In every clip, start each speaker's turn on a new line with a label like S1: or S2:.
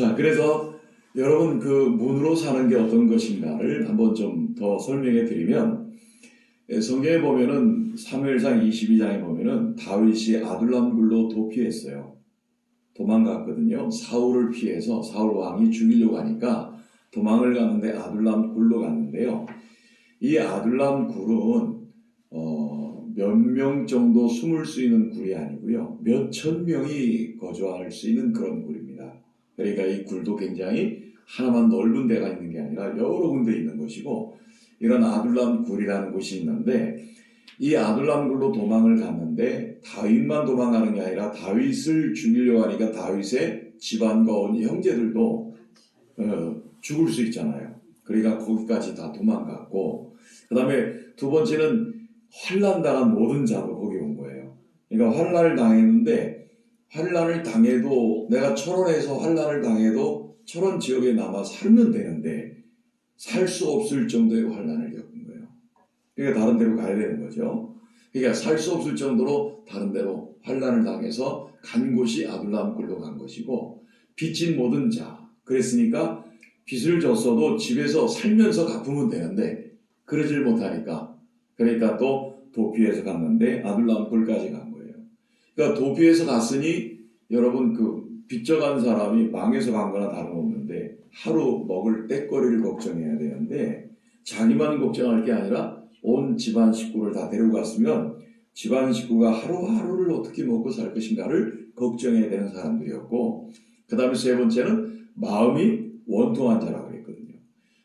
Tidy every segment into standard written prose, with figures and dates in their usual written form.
S1: 자, 그래서 여러분 그 문으로 사는 게 어떤 것인가를 한번 좀 더 설명해 드리면, 성경에 보면은 사무엘상 22장에 보면은 다윗이 아둘람 굴로 도피했어요. 도망갔거든요. 사울을 피해서 사울 왕이 죽이려고 하니까 도망을 갔는데 아둘람 굴로 갔는데요. 이 아둘람 굴은 몇 명 정도 숨을 수 있는 굴이 아니고요. 몇천 명이 거주할 수 있는 그런 굴입니다. 그러니까 이 굴도 굉장히 하나만 넓은 데가 있는 게 아니라 여러 군데 있는 것이고, 이런 아둘람 굴이라는 곳이 있는데, 이 아둘람 굴로 도망을 갔는데 다윗만 도망가는 게 아니라 다윗을 죽이려고 하니까 다윗의 집안과 온 형제들도 죽을 수 있잖아요. 그러니까 거기까지 다 도망갔고, 그 다음에 두 번째는 환난 당한 모든 자도 거기 온 거예요. 그러니까 환난을 당했는데, 환난을 당해도 내가 철원에서 환난을 당해도 철원 지역에 남아 살면 되는데 살 수 없을 정도의 환난을 겪은 거예요. 그러니까 다른 데로 가야 되는 거죠. 그러니까 살 수 없을 정도로 다른 데로 환난을 당해서 간 곳이 아둘람 굴로 간 것이고, 빚진 모든 자, 그랬으니까 빚을 졌어도 집에서 살면서 갚으면 되는데 그러질 못하니까, 그러니까 또 도피해서 갔는데 아둘람 굴까지 간 거예요. 그러니까 도피해서 갔으니 여러분 그 빚져간 사람이 망해서 간 거나 다름없는데 하루 먹을 떼거리를 걱정해야 되는데, 자기만 걱정할 게 아니라 온 집안 식구를 다 데리고 갔으면 집안 식구가 하루하루를 어떻게 먹고 살 것인가를 걱정해야 되는 사람들이었고, 그 다음에 세 번째는 마음이 원통한 자라고 그랬거든요.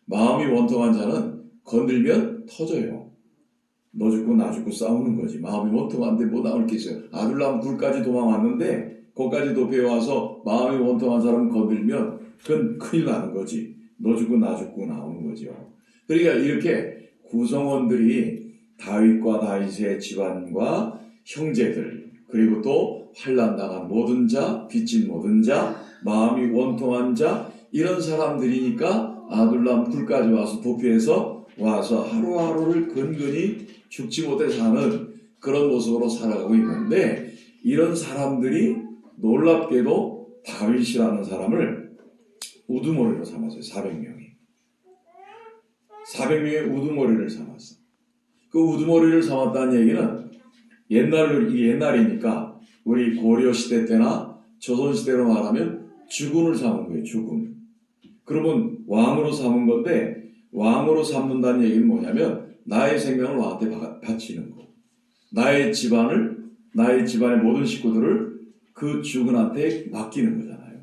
S1: 마음이 원통한 자는 건들면 터져요. 너 죽고 나 죽고 싸우는 거지. 마음이 원통한데 뭐 나올 게 있어요. 아둘람 굴까지 도망왔는데 거기까지 도피해와서 마음이 원통한 사람을 건들면 그건 큰일 나는 거지. 너 죽고 나 죽고 나오는 거죠. 그러니까 이렇게 구성원들이 다윗과 다윗의 집안과 형제들, 그리고 또 환난당한 모든 자, 빚진 모든 자, 마음이 원통한 자, 이런 사람들이니까 아둘람 굴까지 와서 도피해서 와서 하루하루를 근근히 죽지 못해 사는 그런 모습으로 살아가고 있는데, 이런 사람들이 놀랍게도 다윗이라는 사람을 우두머리로 삼았어요. 400명이. 400명의 우두머리를 삼았어. 그 우두머리를 삼았다는 얘기는 옛날이니까 우리 고려시대 때나 조선시대로 말하면 주군을 삼은 거예요. 주군. 그러면 왕으로 삼은 건데, 왕으로 삼는다는 얘기는 뭐냐면 나의 생명을 왕한테 바치는 거. 나의 집안의 모든 식구들을 그 주군한테 맡기는 거잖아요.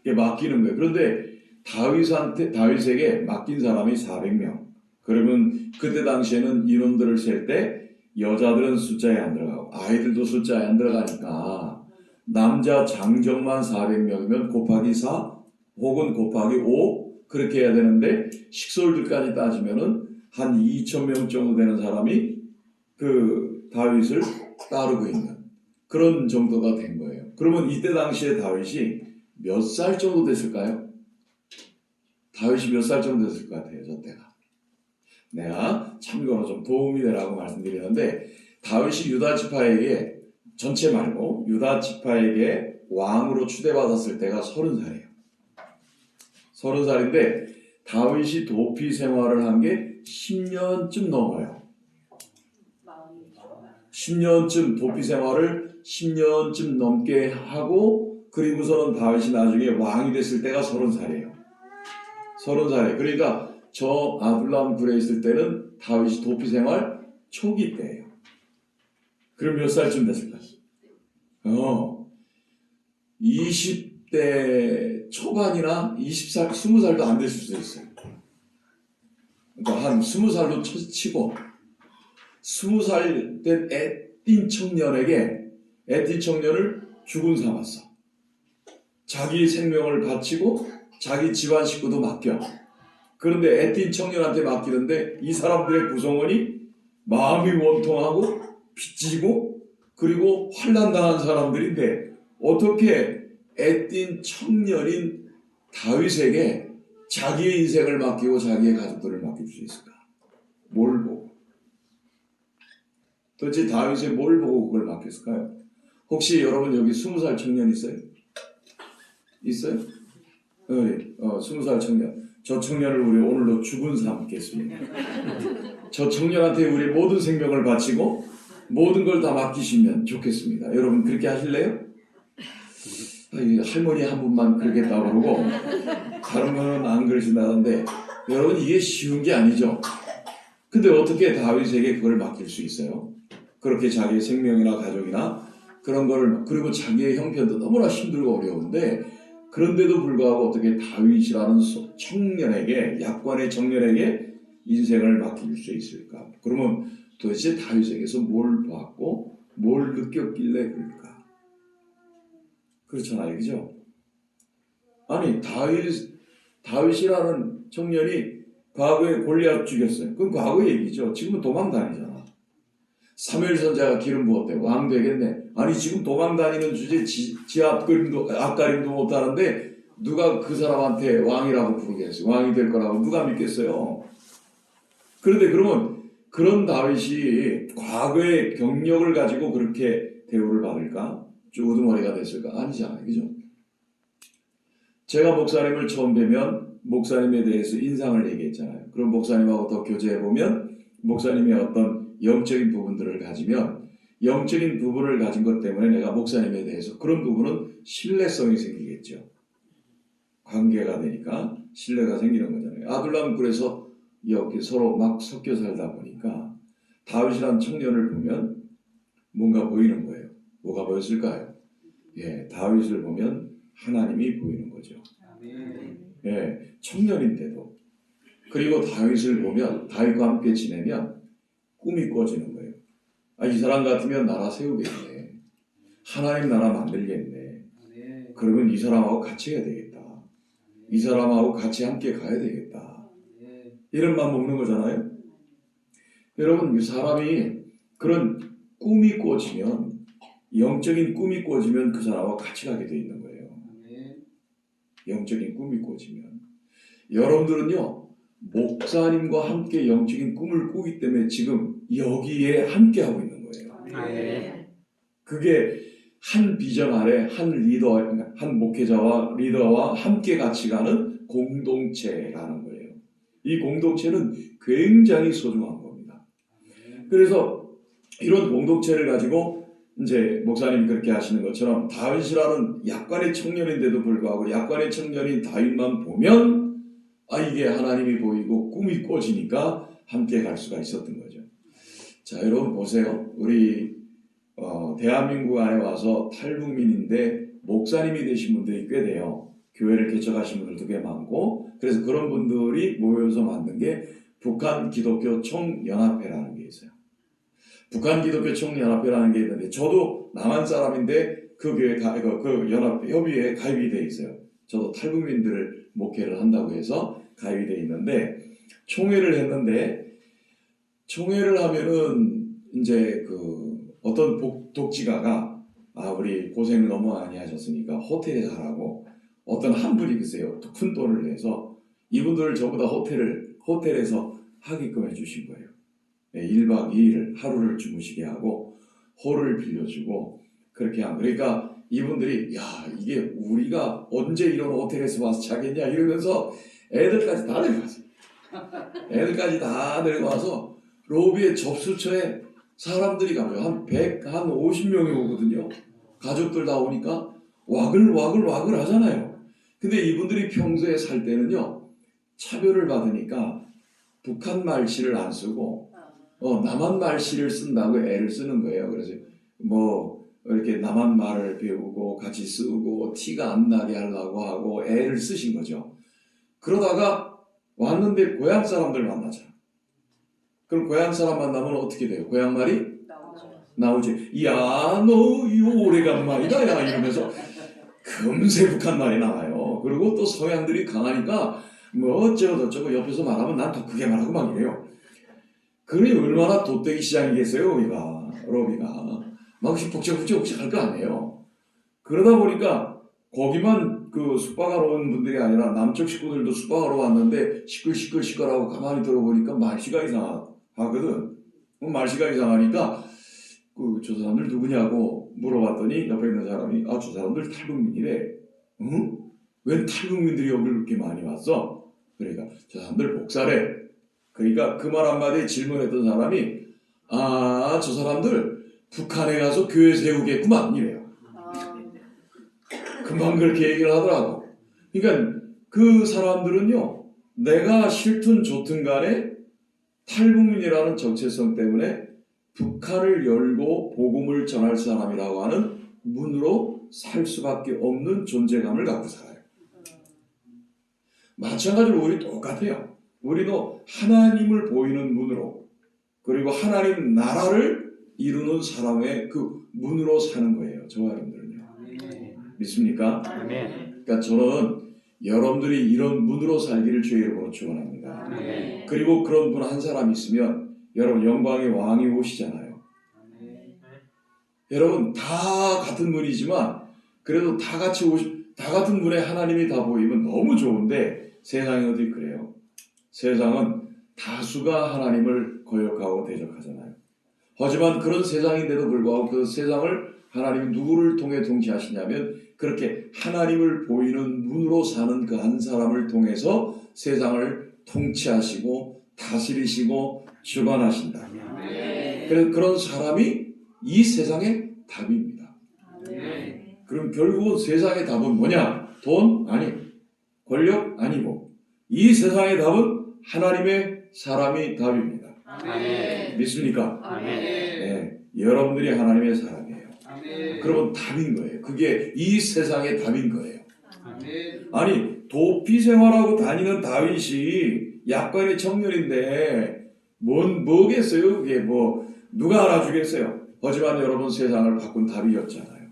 S1: 이게 맡기는 거예요. 그런데 다윗에게 맡긴 사람이 400명. 그러면 그때 당시에는 인원들을 셀 때 여자들은 숫자에 안 들어가고 아이들도 숫자에 안 들어가니까 남자 장정만 400명이면 곱하기 4 혹은 곱하기 5 그렇게 해야 되는데, 식솔들까지 따지면은 한 2,000명 정도 되는 사람이 그 다윗을 따르고 있는 그런 정도가 된 거예요. 그러면 이때 당시에 다윗이 몇 살 정도 됐을까요? 다윗이 몇 살 정도 됐을 것 같아요, 저 때가. 내가 참고로 좀 도움이 되라고 말씀드리는데, 다윗이 유다 지파에게, 전체 말고 유다 지파에게 왕으로 추대받았을 때가 30살이에요. 30살인데 다윗이 도피 생활을 한 게 10년쯤 넘어요. 10년쯤 도피 생활을 10년쯤 넘게 하고, 그리고서는 다윗이 나중에 왕이 됐을 때가 30살이에요. 30살이에요. 그러니까 저 아둘람 굴에 있을 때는 다윗이 도피 생활 초기 때예요. 그럼 몇 살쯤 됐을까? 20대 초반이나 20살, 20살도 안 됐을 수도 있어요. 그러니까 한 20살로 치고 20살 된 애띤 청년을 주군 삼았어. 자기 생명을 바치고 자기 집안 식구도 맡겨. 그런데 애띤 청년한테 맡기는데 이 사람들의 구성원이 마음이 원통하고 빚지고 그리고 환난당한 사람들인데, 어떻게 애띤 청년인 다윗에게 자기의 인생을 맡기고 자기의 가족들을 맡길 수 있을까? 뭘 보고? 도대체 다윗이 뭘 보고 그걸 맡겼을까요? 혹시 여러분 여기 20살 청년 있어요? 있어요? 20살 청년. 저 청년을 우리 오늘로 죽은 삼겠습니다. 저 청년한테 우리 모든 생명을 바치고 모든 걸 다 맡기시면 좋겠습니다. 여러분 그렇게 하실래요? 할머니 한 분만 그러겠다고 그러고 다른 분은 안 그러신다는데 여러분 이게 쉬운 게 아니죠. 근데 어떻게 다윗에게 그걸 맡길 수 있어요? 그렇게 자기의 생명이나 가족이나 그런 걸 그리고 자기의 형편도 너무나 힘들고 어려운데 그런데도 불구하고 어떻게 다윗이라는 청년에게 약관의 청년에게 인생을 맡길 수 있을까? 그러면 도대체 다윗에게서 뭘 받고 뭘 느꼈길래 그럴까? 그렇잖아요, 그죠? 아니 다윗이라는 청년이 과거에 골리앗 죽였어요. 그건 과거 얘기죠. 지금은 도망 다니잖아. 사무엘 선지자가 기름 부었대. 왕 되겠네. 아니 지금 도망 다니는 주제 지 앞가림도 못하는데 누가 그 사람한테 왕이라고 부르겠어요. 왕이 될 거라고 누가 믿겠어요. 그런데 그러면 그런 다윗이 과거의 경력을 가지고 그렇게 대우를 받을까? 우두머리가 됐을까? 아니잖아요. 그죠? 제가 목사님을 처음 뵈면 목사님에 대해서 인상을 얘기했잖아요. 그럼 목사님하고 더 교제해보면 목사님의 어떤 영적인 부분들을 가지면 영적인 부분을 가진 것 때문에 내가 목사님에 대해서 그런 부분은 신뢰성이 생기겠죠. 관계가 되니까 신뢰가 생기는 거잖아요. 아둘람 굴에서 여기 서로 막 섞여 살다 보니까 다윗이라는 청년을 보면 뭔가 보이는 거예요. 뭐가 보였을까요? 예, 다윗을 보면 하나님이 보이는 거죠. 예, 청년인데도. 그리고 다윗을 보면 다윗과 함께 지내면 꿈이 꿔지는 거예요. 아, 이 사람 같으면 나라 세우겠네. 하나님 나라 만들겠네. 그러면 이 사람하고 같이 해야 되겠다. 이 사람하고 같이 함께 가야 되겠다. 이런 마음 먹는 거잖아요. 여러분, 이 사람이 그런 꿈이 꿔지면 영적인 꿈이 꿔지면 그 사람하고 같이 가게 돼 있는 거예요. 영적인 꿈이 꿔지면 여러분들은요 목사님과 함께 영적인 꿈을 꾸기 때문에 지금 여기에 함께 하고 있는 거예요. 그게 한 비전 아래 한 리더, 한 목회자와 리더와 함께 같이 가는 공동체라는 거예요. 이 공동체는 굉장히 소중한 겁니다. 그래서 이런 공동체를 가지고 이제 목사님이 그렇게 하시는 것처럼 다윗이라는 약관의 청년인데도 불구하고 약관의 청년인 다윗만 보면 이게 하나님이 보이고 꿈이 꿔지니까 함께 갈 수가 있었던 거죠. 자, 여러분 보세요. 우리 대한민국 안에 와서 탈북민인데 목사님이 되신 분들이 꽤 돼요. 교회를 개척하신 분들도 꽤 많고 그래서 그런 분들이 모여서 만든 게 북한 기독교 총연합회라는 게 있어요. 북한 기독교 총연합회라는 게 있는데 저도 남한 사람인데 그 교회 그 연합 협의회에 가입이 돼 있어요. 저도 탈북민들을 목회를 한다고 해서 가입이 돼 있는데 총회를 했는데 총회를 하면은 이제 그 어떤 독지가가 우리 고생을 너무 많이 하셨으니까 호텔에 가라고 어떤 한 분이 글쎄요 큰 돈을 내서 이분들을 전부 다 호텔에서 하게끔 해주신 거예요. 1박 2일 하루를 주무시게 하고 홀을 빌려주고 그렇게 한 그러니까 이분들이 이게 우리가 언제 이런 호텔에서 와서 자겠냐 이러면서 애들까지 다 데려갔어요. 애들까지 다 데려가서 로비의 접수처에 사람들이 가요. 한 50명이 오거든요. 가족들 다 오니까 와글 하잖아요. 근데 이분들이 평소에 살 때는요 차별을 받으니까 북한 말씨를 안 쓰고 남한 말씨를 쓴다고 애를 쓰는 거예요. 그래서 이렇게 남한 말을 배우고 같이 쓰고 티가 안 나게 하려고 하고 애를 쓰신 거죠. 그러다가 왔는데 고향 사람들 만나자. 그럼 고향 사람 만나면 어떻게 돼요? 고향 말이 나오지. 야, 너 오래간만이다 야 이러면서 금세 북한 말이 나와요. 그리고 또 서양들이 강하니까 어쩌고 옆에서 말하면 난 더 크게 말하고 막 이래요. 그러니 얼마나 돗대기 시장이겠어요, 로비가. 막 북적북적 할 거 아니에요. 그러다 보니까 거기만 그 숙박하러 온 분들이 아니라 남쪽 식구들도 숙박하러 왔는데 시끌하고 가만히 들어보니까 말씨가 이상하거든. 말씨가 이상하니까 저 사람들 누구냐고 물어봤더니 옆에 있는 사람이 저 사람들 탈북민이래. 응? 웬 탈북민들이 여기를 그렇게 많이 왔어? 그러니까 저 사람들 목사래. 그러니까 그 말 한마디에 질문했던 사람이 저 사람들 북한에 가서 교회 세우겠구만 이래요. 금방 그렇게 얘기를 하더라고. 그러니까 그 사람들은요, 내가 싫든 좋든 간에 탈북민이라는 정체성 때문에 북한을 열고 복음을 전할 사람이라고 하는 문으로 살 수밖에 없는 존재감을 갖고 살아요. 마찬가지로 우리 똑같아요. 우리도 하나님을 보이는 문으로, 그리고 하나님 나라를 이루는 사람의 그 문으로 사는 거예요. 저와 여러분들은요. 믿습니까? 그러니까 저는 여러분들이 이런 문으로 살기를 주의 이름으로 축원합니다. 그리고 그런 분 한 사람 있으면 여러분 영광의 왕이 오시잖아요. 여러분 다 같은 분이지만 그래도 다 같은 분에 하나님이 다 보이면 너무 좋은데 세상이 어디 그래요? 세상은 다수가 하나님을 거역하고 대적하잖아요. 하지만 그런 세상인데도 불구하고 그 세상을 하나님이 누구를 통해 통치하시냐면 그렇게 하나님을 보이는 문으로 사는 그 한 사람을 통해서 세상을 통치하시고 다스리시고 주관하신다. 그래서 그런 사람이 이 세상의 답입니다. 그럼 결국은 세상의 답은 뭐냐? 돈? 아니. 권력? 아니고 이 세상의 답은 하나님의 사람이 답입니다. 믿습니까? 네, 여러분들이 하나님의 사람이에요. 그러면 답인 거예요. 그게 이 세상의 답인 거예요. 아니 도피 생활하고 다니는 다윗이 약간의 청년인데 뭐겠어요? 그게 뭐 누가 알아주겠어요? 하지만 여러분 세상을 바꾼 다윗이었잖아요.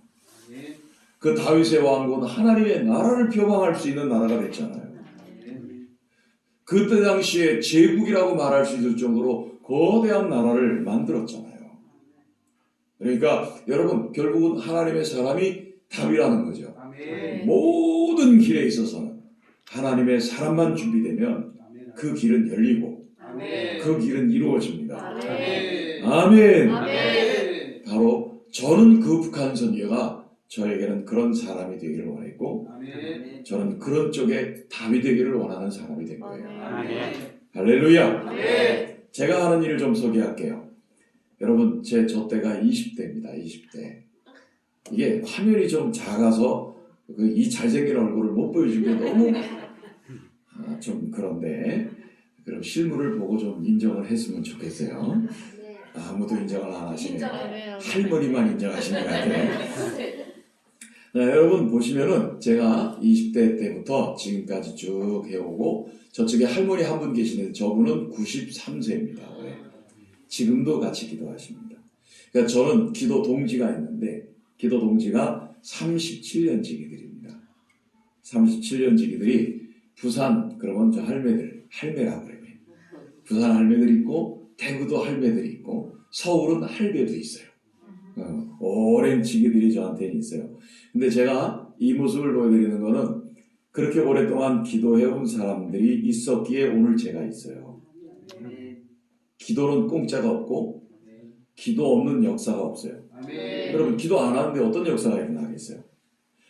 S1: 그 다윗의 왕국은 하나님의 나라를 표방할 수 있는 나라가 됐잖아요. 그때 당시에 제국이라고 말할 수 있을 정도로 거대한 나라를 만들었잖아요. 그러니까 여러분 결국은 하나님의 사람이 답이라는 거죠. 모든 길에 있어서는 하나님의 사람만 준비되면 그 길은 열리고 그 길은 이루어집니다. 아멘. 바로 저는 그 북한 선교가 저에게는 그런 사람이 되기를 원했고 저는 그런 쪽에 답이 되기를 원하는 사람이 된 거예요. 할렐루야. 제가 하는 일을 좀 소개할게요. 여러분 저 때가 20대입니다. 20대. 이게 화면이 좀 작아서 이 잘생긴 얼굴을 못 보여준 게 너무 좀 그런데 그럼 실물을 보고 좀 인정을 했으면 좋겠어요. 아무도 인정을 안 하시네요. 할머니만 인정하시는 것 같아요. 네, 여러분 보시면은 제가 20대 때부터 지금까지 쭉 해오고 저쪽에 할머니 한 분 계시는데 저분은 93세입니다. 네. 지금도 같이 기도하십니다. 그러니까 저는 기도 동지가 있는데 기도 동지가 37년 지기들입니다. 37년 지기들이 부산 그러면 저 할매라고 그래요. 부산 할매들이 있고 대구도 할매들이 있고 서울은 할배도 있어요. 오랜 지기들이 저한테는 있어요. 근데 제가 이 모습을 보여드리는 거는 그렇게 오랫동안 기도해온 사람들이 있었기에 오늘 제가 있어요. 기도는 공짜가 없고 기도 없는 역사가 없어요. 여러분 기도 안 하는데 어떤 역사가 일어나겠어요?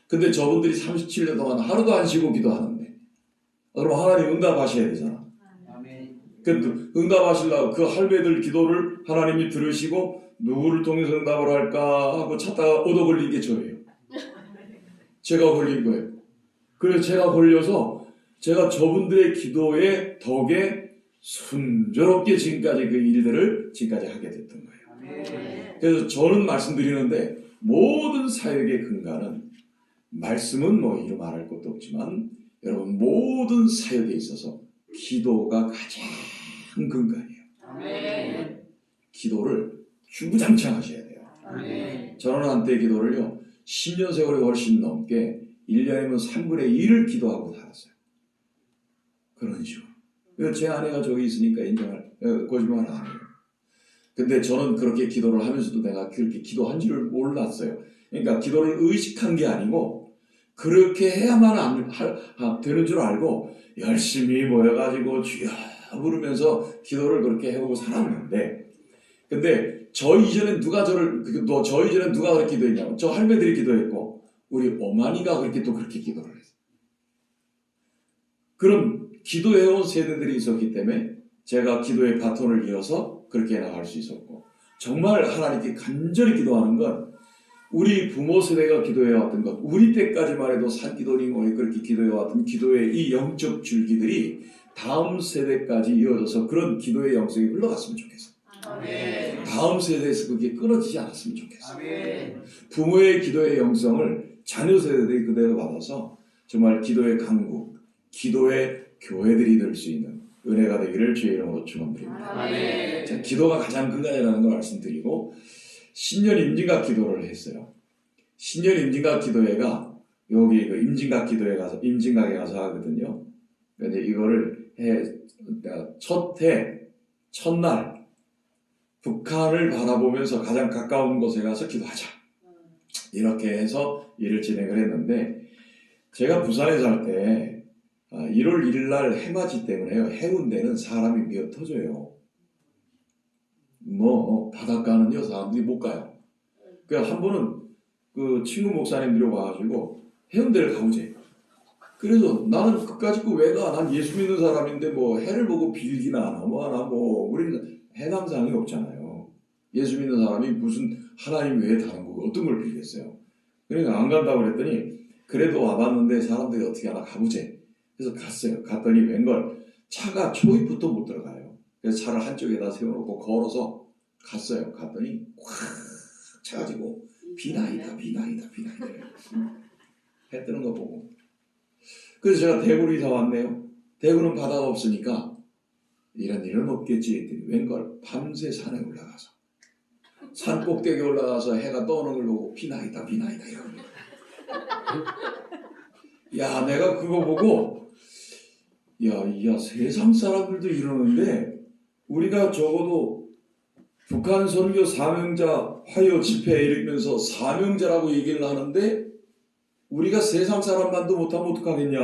S1: 근데 저분들이 37년 동안 하루도 안 쉬고 기도하는데 그럼 하나님 응답하셔야 되잖아. 그 응답하시려고 그 할배들 기도를 하나님이 들으시고 누구를 통해서 응답을 할까 하고 찾다가 얻어 걸린 게 저예요. 제가 걸린 거예요. 그래서 제가 걸려서 제가 저분들의 기도의 덕에 순조롭게 지금까지 그 일들을 지금까지 하게 됐던 거예요. 그래서 저는 말씀드리는데 모든 사역의 근간은 말씀은 뭐 이루 말할 것도 없지만 여러분 모든 사역에 있어서 기도가 가장 근간이에요. 기도를 주구장창 하셔야 돼요. 저는 한때 기도를요 10년 세월이 훨씬 넘게 1년이면 3분의 1을 기도하고 살았어요. 그런 식으로. 그래서 제 아내가 저기 있으니까 거짓말 안 해요. 근데 저는 그렇게 기도를 하면서도 내가 그렇게 기도한 줄을 몰랐어요. 그러니까 기도를 의식한 게 아니고 그렇게 해야만 되는 줄 알고 열심히 모여가지고 주여 부르면서 기도를 그렇게 해오고 살았는데 근데 저 이전에 누가 그렇게 기도했냐면 저 할매들이 기도했고 우리 어머니가 그렇게 또 그렇게 기도를 했어요. 그럼 기도해온 세대들이 있었기 때문에 제가 기도의 바톤을 이어서 그렇게 나갈 수 있었고, 정말 하나님께 간절히 기도하는 건 우리 부모 세대가 기도해왔던 것, 우리 때까지만 해도 산기도니 뭐니 그렇게 기도해왔던 기도의 이 영적 줄기들이 다음 세대까지 이어져서 그런 기도의 영성이 흘러갔으면 좋겠어.
S2: 아멘.
S1: 다음 세대에서 그게 끊어지지 않았으면 좋겠어.
S2: 아멘.
S1: 부모의 기도의 영성을 자녀 세대들이 그대로 받아서 정말 기도의 강국, 기도의 교회들이 될 수 있는 은혜가 되기를 주의 이름으로 축원드립니다.
S2: 아멘.
S1: 자, 기도가 가장 근간이라는 걸 말씀드리고, 신년 임진각 기도를 했어요. 신년 임진각 기도회가 여기 그 임진각에 가서 하거든요. 근데 이거를 첫날 북한을 바라보면서 가장 가까운 곳에 가서 기도하자. 이렇게 해서 일을 진행을 했는데, 제가 부산에 살 때 1월 1일 날 해맞이 때문에요. 해운대는 사람이 미어 터져요. 바닷가는요 사람들이 못 가요. 그러니까 한 번은 그 친구 목사님들이 와가지고 해운대를 가보지. 그래서 나는 끝까지 왜 가? 난 예수 믿는 사람인데 뭐 해를 보고 빌기나 하나 뭐 하나 우리는 해당사항이 없잖아요. 예수 믿는 사람이 무슨 하나님 외에 다른 거 어떤 걸 빌겠어요. 그러니까 안 간다고 그랬더니 그래도 와봤는데 사람들이 어떻게 하나 가보지. 그래서 갔어요. 갔더니 웬걸 차가 초입부터 못 들어가요. 그래서 차를 한쪽에다 세워놓고 걸어서 갔어요. 갔더니 꽉 차가지고 비나이다. 해 뜨는 거 보고. 그래서 제가 대구로 이사 왔네요. 대구는 바다가 없으니까 이런 일은 없겠지 했더니 웬걸 밤새 산에 올라가서 산 꼭대기에 올라가서 해가 떠오는 걸 보고 비나이다 이러고. 야, 내가 그거 보고 야 세상 사람들도 이러는데 우리가 적어도 북한 선교 사명자 화요 집회 일으키면서 사명자라고 얘기를 하는데 우리가 세상 사람만도 못하면 어떡하겠냐.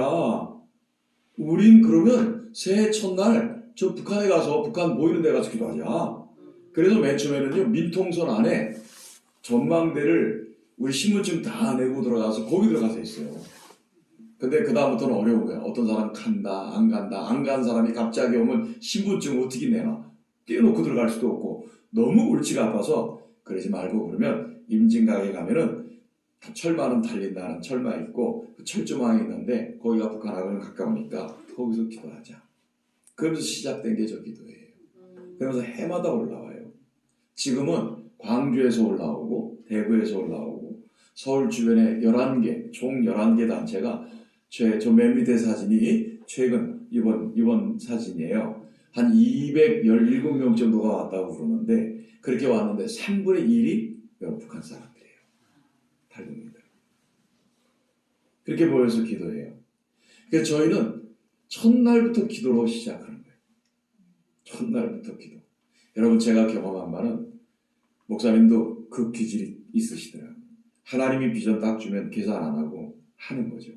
S1: 우린 그러면 새해 첫날 저 북한에 가서 북한 보이는 데 가서 기도하자. 그래서 맨 처음에는요 민통선 안에 전망대를 우리 신분증 다 내고 들어가서 거기 들어가서 했어요. 근데 그 다음부터는 어려운 거야. 어떤 사람 간다 안 간다. 안 간 사람이 갑자기 오면 신분증 어떻게 내나. 떼놓고 들어갈 수도 없고 너무 골치가 아파서 그러지 말고 그러면 임진각에 가면은 철마는 달린다는 철마 있고 그 철조망이 있는데 거기가 북한하고는 가까우니까 거기서 기도하자. 그러면서 시작된 게 저 기도예요. 그러면서 해마다 올라와요. 지금은 광주에서 올라오고 대구에서 올라오고 서울 주변에 11개 총 11개 단체가 저 맨 밑에 사진이 최근 이번 사진이에요. 한 217명 정도가 왔다고 그러는데 그렇게 왔는데 3분의 1이 북한 사람들이에요. 탈북민들. 그렇게 모여서 기도해요. 그래서 저희는 첫날부터 기도로 시작하는 거예요. 첫날부터 기도. 여러분 제가 경험한 바는 목사님도 그 기질이 있으시더라고요. 하나님이 비전 딱 주면 계산 안 하고 하는 거죠.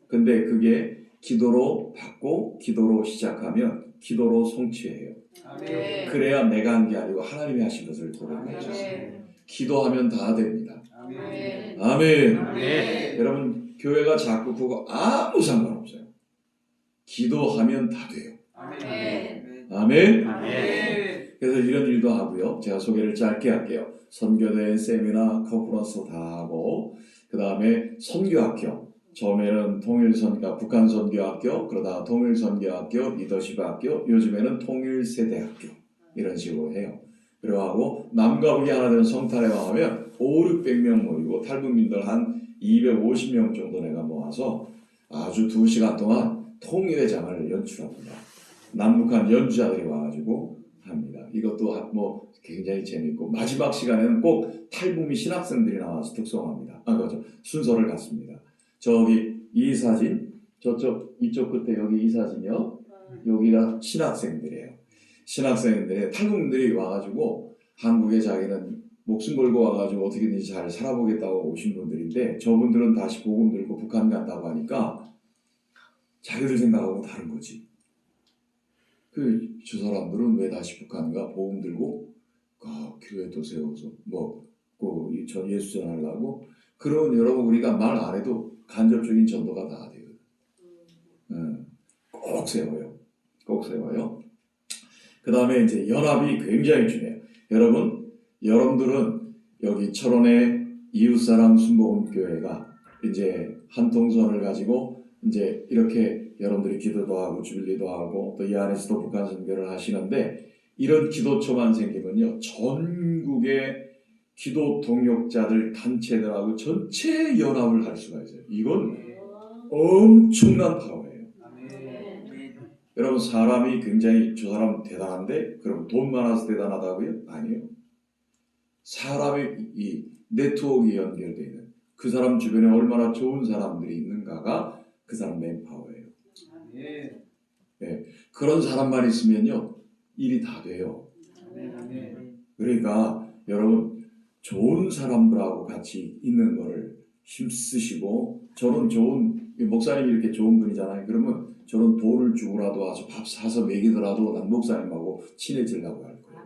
S1: 근데 그게 기도로 받고 기도로 시작하면 기도로 성취해요.
S2: 아멘.
S1: 그래야 내가 한 게 아니고 하나님이 하신 것을 돌아보는 것입니다. 기도하면 다 됩니다.
S2: 아멘.
S1: 아멘.
S2: 아멘.
S1: 여러분 교회가 작고 크고 아무 상관없어요. 기도하면 다 돼요.
S2: 아멘.
S1: 아멘.
S2: 아멘.
S1: 그래서 이런 일도 하고요. 제가 소개를 짧게 할게요. 선교대, 세미나, 컨퍼런스 다 하고 그 다음에 선교학교. 처음에는 통일선교, 북한선교학교, 그러다가 통일선교학교, 리더십학교, 요즘에는 통일세대학교 이런 식으로 해요. 그리고 하고 남과 북이 하나 되는 성탄에 와하면 500~600명 모이고 탈북민들 한 250명 정도 내가 모아서 아주 2시간 동안 통일의 장을 연출합니다. 남북한 연주자들이 와가지고 합니다. 이것도 뭐 굉장히 재밌고 마지막 시간에는 꼭 탈북민 신학생들이 나와서 특송합니다. 그렇죠. 순서를 갖습니다. 저기 이 사진 이쪽 끝에 여기 이 사진이요. 여기가 신학생들이에요. 신학생들의 탈북민들이 와가지고 한국에 자기는 목숨 걸고 와가지고 어떻게든지 잘 살아보겠다고 오신 분들인데 저분들은 다시 복음 들고 북한 간다고 하니까 자기들 생각하고 다른 거지. 저 사람들은 왜 다시 북한 가 복음 들고 교회도 세워서 전 예수 전하려고 그런 여러분 우리가 말 안 해도 간접적인 전도가 다 되거든. 꼭 세워요. 꼭 세워요. 그 다음에 이제 연합이 굉장히 중요해요. 여러분들은 여기 철원의 이웃사랑 순복음교회가 이제 한 동선을 가지고 이제 이렇게 여러분들이 기도도 하고 주일리도 하고 또 이 안에서도 북한 선교를 하시는데 이런 기도처만 생기면요 전국의 기도 동역자들 단체들하고 전체 연합을 할 수가 있어요. 이건 엄청난 파워예요. 여러분 사람이 굉장히 저 사람 대단한데 그럼 돈 많아서 대단하다고요? 아니에요. 사람의 이 네트워크에 연결되어 있는 그 사람 주변에 얼마나 좋은 사람들이 있는가가 그 사람 맨파워예요. 네, 그런 사람만 있으면요 일이 다 돼요. 그러니까 여러분 좋은 사람들하고 같이 있는 거를 힘쓰시고 저는 좋은 목사님이 이렇게 좋은 분이잖아요. 그러면 저는 돈을 주고라도 와서 밥 사서 먹이더라도 난 목사님하고 친해지려고 할 거예요.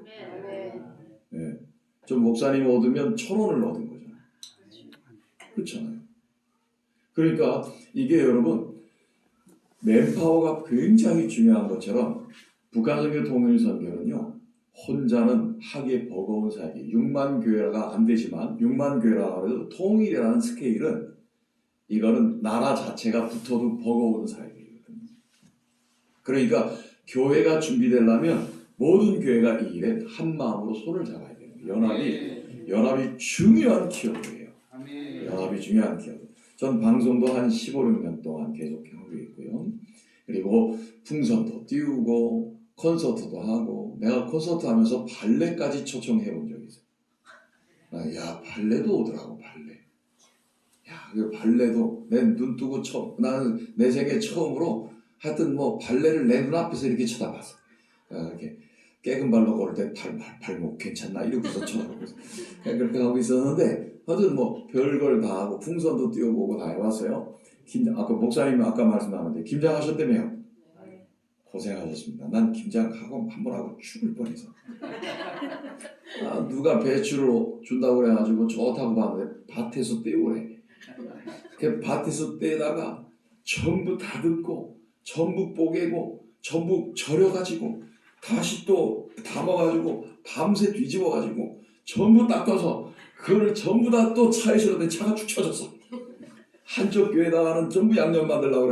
S1: 네. 저 목사님 얻으면 1,000원을 얻은 거잖아요. 그렇잖아요. 그러니까 이게 여러분 맨파워가 굉장히 중요한 것처럼 북한선교 통일선교는요 혼자는 하기 버거운 사역이 6만 교회가 안 되지만 6만 교회라고 해도 통일이라는 스케일은 이거는 나라 자체가 붙어도 버거운 사역이거든요. 그러니까 교회가 준비되려면 모든 교회가 이 일에 한 마음으로 손을 잡아야 돼요. 연합이 중요한 키워드예요. 연합이 중요한 키워드. 전 방송도 한 15, 16년 동안 계속 하고 있고요. 그리고 풍선도 띄우고 콘서트도 하고 내가 콘서트 하면서 발레까지 초청해 본 적이 있어요. 야 발레도 오더라고 발레. 야 그 발레도 내 눈 뜨고 나는 내 생애 처음으로 하여튼 뭐 발레를 내 눈앞에서 이렇게 쳐다봤어. 이렇게 깨금 발로 걸을 때 발목 괜찮나 이러고서 쳐다보고 그렇게 하고 있었는데 하여튼 뭐 별걸 다 하고 풍선도 띄워보고 다 해봤어요. 아까 목사님이 아까 말씀하는데 김장하셨다며요. 고생하셨습니다. 난 김장하고 한 번 하고 죽을 뻔해서. 누가 배추를 준다고 그래가지고 좋다고 봤는데 밭에서 떼우래. 그 밭에서 떼다가 전부 다듬고 전부 뽀개고 전부 절여가지고 다시 또 담아가지고 밤새 뒤집어가지고 전부 닦아서 그거를 전부 다 또 차에 실었더니 차가 축 처졌어. 한쪽 교회다가는 전부 양념 만들려고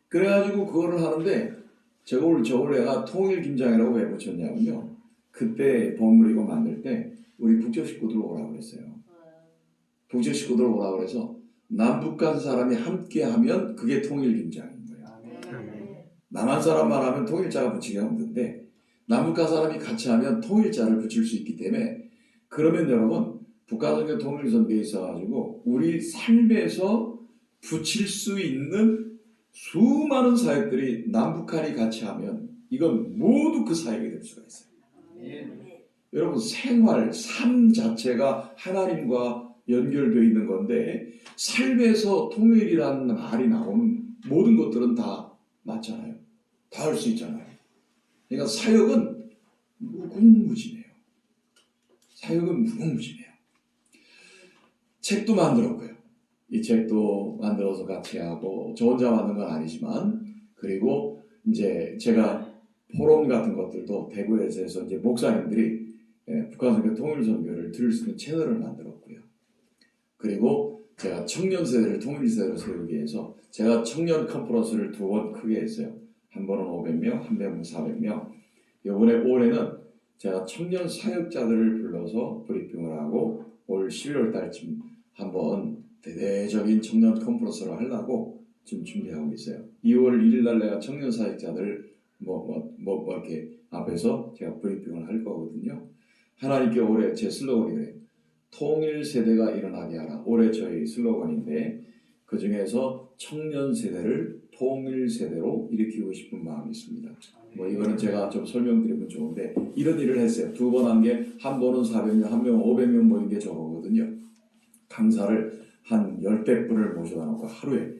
S1: 그래가지고 그거를 하는데 저걸 내가 통일김장이라고 왜 붙였냐면요. 그때 버물 이거 만들 때 우리 북쪽 식구들 오라고 그랬어요. 북쪽 식구들 오라고 그래서 남북 간 사람이 함께 하면 그게 통일김장인 거예요. 남한 사람만 하면 통일자가 붙이기가 힘든데 남북 간 사람이 같이 하면 통일자를 붙일 수 있기 때문에 그러면 여러분 북한선교 통일선교에 있어가지고 우리 삶에서 붙일 수 있는 수많은 사역들이 남북한이 같이 하면 이건 모두 그 사역이 될 수가 있어요. 여러분 생활, 삶 자체가 하나님과 연결되어 있는 건데 삶에서 통일이라는 말이 나오는 모든 것들은 다 맞잖아요. 다 할 수 있잖아요. 그러니까 사역은 무궁무진해요. 사역은 무궁무진해요. 책도 만들었고요. 이 책도 만들어서 같이 하고 저 혼자 만든 건 아니지만 그리고 이제 제가 포럼 같은 것들도 대구에서 해서 이제 목사님들이 북한선교 통일선교를 들을 수 있는 채널을 만들었고요. 그리고 제가 청년 세대를 통일세대로 세우기 위해서 제가 청년 컨퍼런스를 2번 크게 했어요. 한 번은 500명, 한 번은 400명. 이번에 올해는 제가 청년 사역자들을 불러서 브리핑을 하고 올 11월 달쯤 한번 대대적인 청년 컨퍼런스를 하려고 지금 준비하고 있어요. 2월 1일 날 내가 청년 사역자들 이렇게 앞에서 제가 브리핑을 할 거거든요. 하나님께 올해 제 슬로건이 그래요. 통일 세대가 일어나게 하라. 올해 저희 슬로건인데 그 중에서 청년 세대를 통일 세대로 일으키고 싶은 마음이 있습니다. 뭐 이거는 제가 좀 설명드리면 좋은데 이런 일을 했어요. 2번 한 게 한 번은 400명, 한 명은 500명 모인 게 저거거든요. 강사를 한 10배 분을 모셔다 놓고 하루에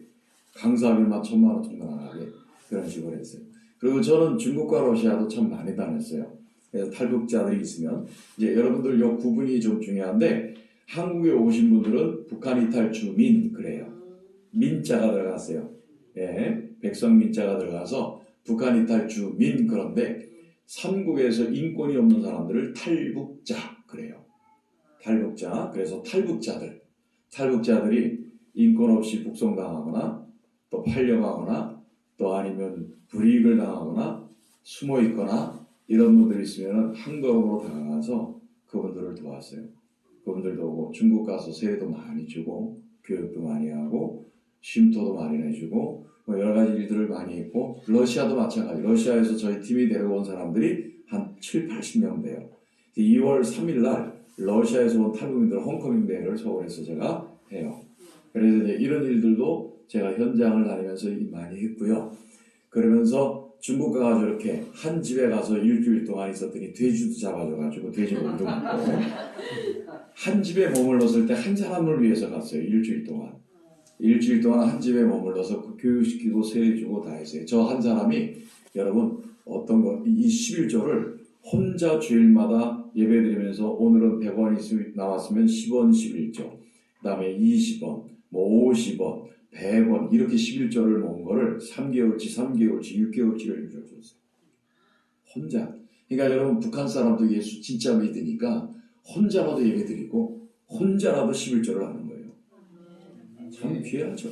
S1: 강사비만 1,000만 원 정도 나가게 그런 식으로 했어요. 그리고 저는 중국과 러시아도 참 많이 다녔어요. 그래서 탈북자들이 있으면 이제 여러분들 요 구분이 좀 중요한데 한국에 오신 분들은 북한 이탈 주민 그래요. 민자가 들어갔어요. 예, 백성민자가 들어가서 북한 이탈 주민 그런데 삼국에서 인권이 없는 사람들을 탈북자 그래요. 탈북자. 그래서 탈북자들이 인권 없이 북송당하거나 또 팔려가거나 또 아니면 불이익을 당하거나 숨어 있거나 이런 분들이 있으면 한걸음으로 다가가서 그분들을 도왔어요. 그분들도 오고 중국 가서 세례도 많이 주고 교육도 많이 하고 쉼터도 마련해주고 뭐 여러 가지 일들을 많이 했고 러시아도 마찬가지. 러시아에서 저희 팀이 데려온 사람들이 한 7, 80명 돼요. 2월 3일 날 러시아에서 온 탈북민들 홈커밍 데이를 서울에서 제가 해요. 그래서 이제 이런 일들도 제가 현장을 다니면서 많이 했고요. 그러면서 중국 가가지고 이렇게 한 집에 가서 일주일 동안 있었더니 돼지도 잡아줘가지고 돼지 몸도 먹고 한 집에 머물렀을 때 한 사람을 위해서 갔어요. 일주일 동안 한 집에 머물러서 교육시키고 세해주고 다 했어요. 저 한 사람이 여러분 어떤 거 이 11조를 혼자 주일마다 예배드리면서 오늘은 100원이 나왔으면 10원 11조 그 다음에 20원 뭐 50원 100원 이렇게 11조를 모은 거를 3개월치 6개월치를 줬어요. 혼자. 그러니까 여러분 북한 사람도 예수 진짜 믿으니까 혼자라도 예배드리고 혼자라도 11조를 하는 거예요. 참 귀하죠.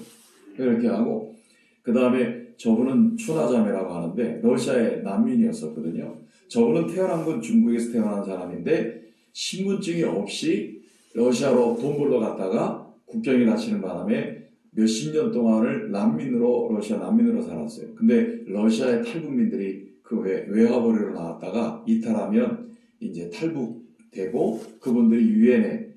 S1: 이렇게 하고 그 다음에 저분은 추나자매라고 하는데 러시아의 난민이었었거든요. 저분은 태어난 건 중국에서 태어난 사람인데 신분증이 없이 러시아로 돈 벌러 갔다가 국경이 닫히는 바람에 몇십 년 동안을 러시아 난민으로 살았어요. 근데 러시아의 탈북민들이 그 외화벌이로 나왔다가 이탈하면 이제 탈북되고 그분들이 유엔의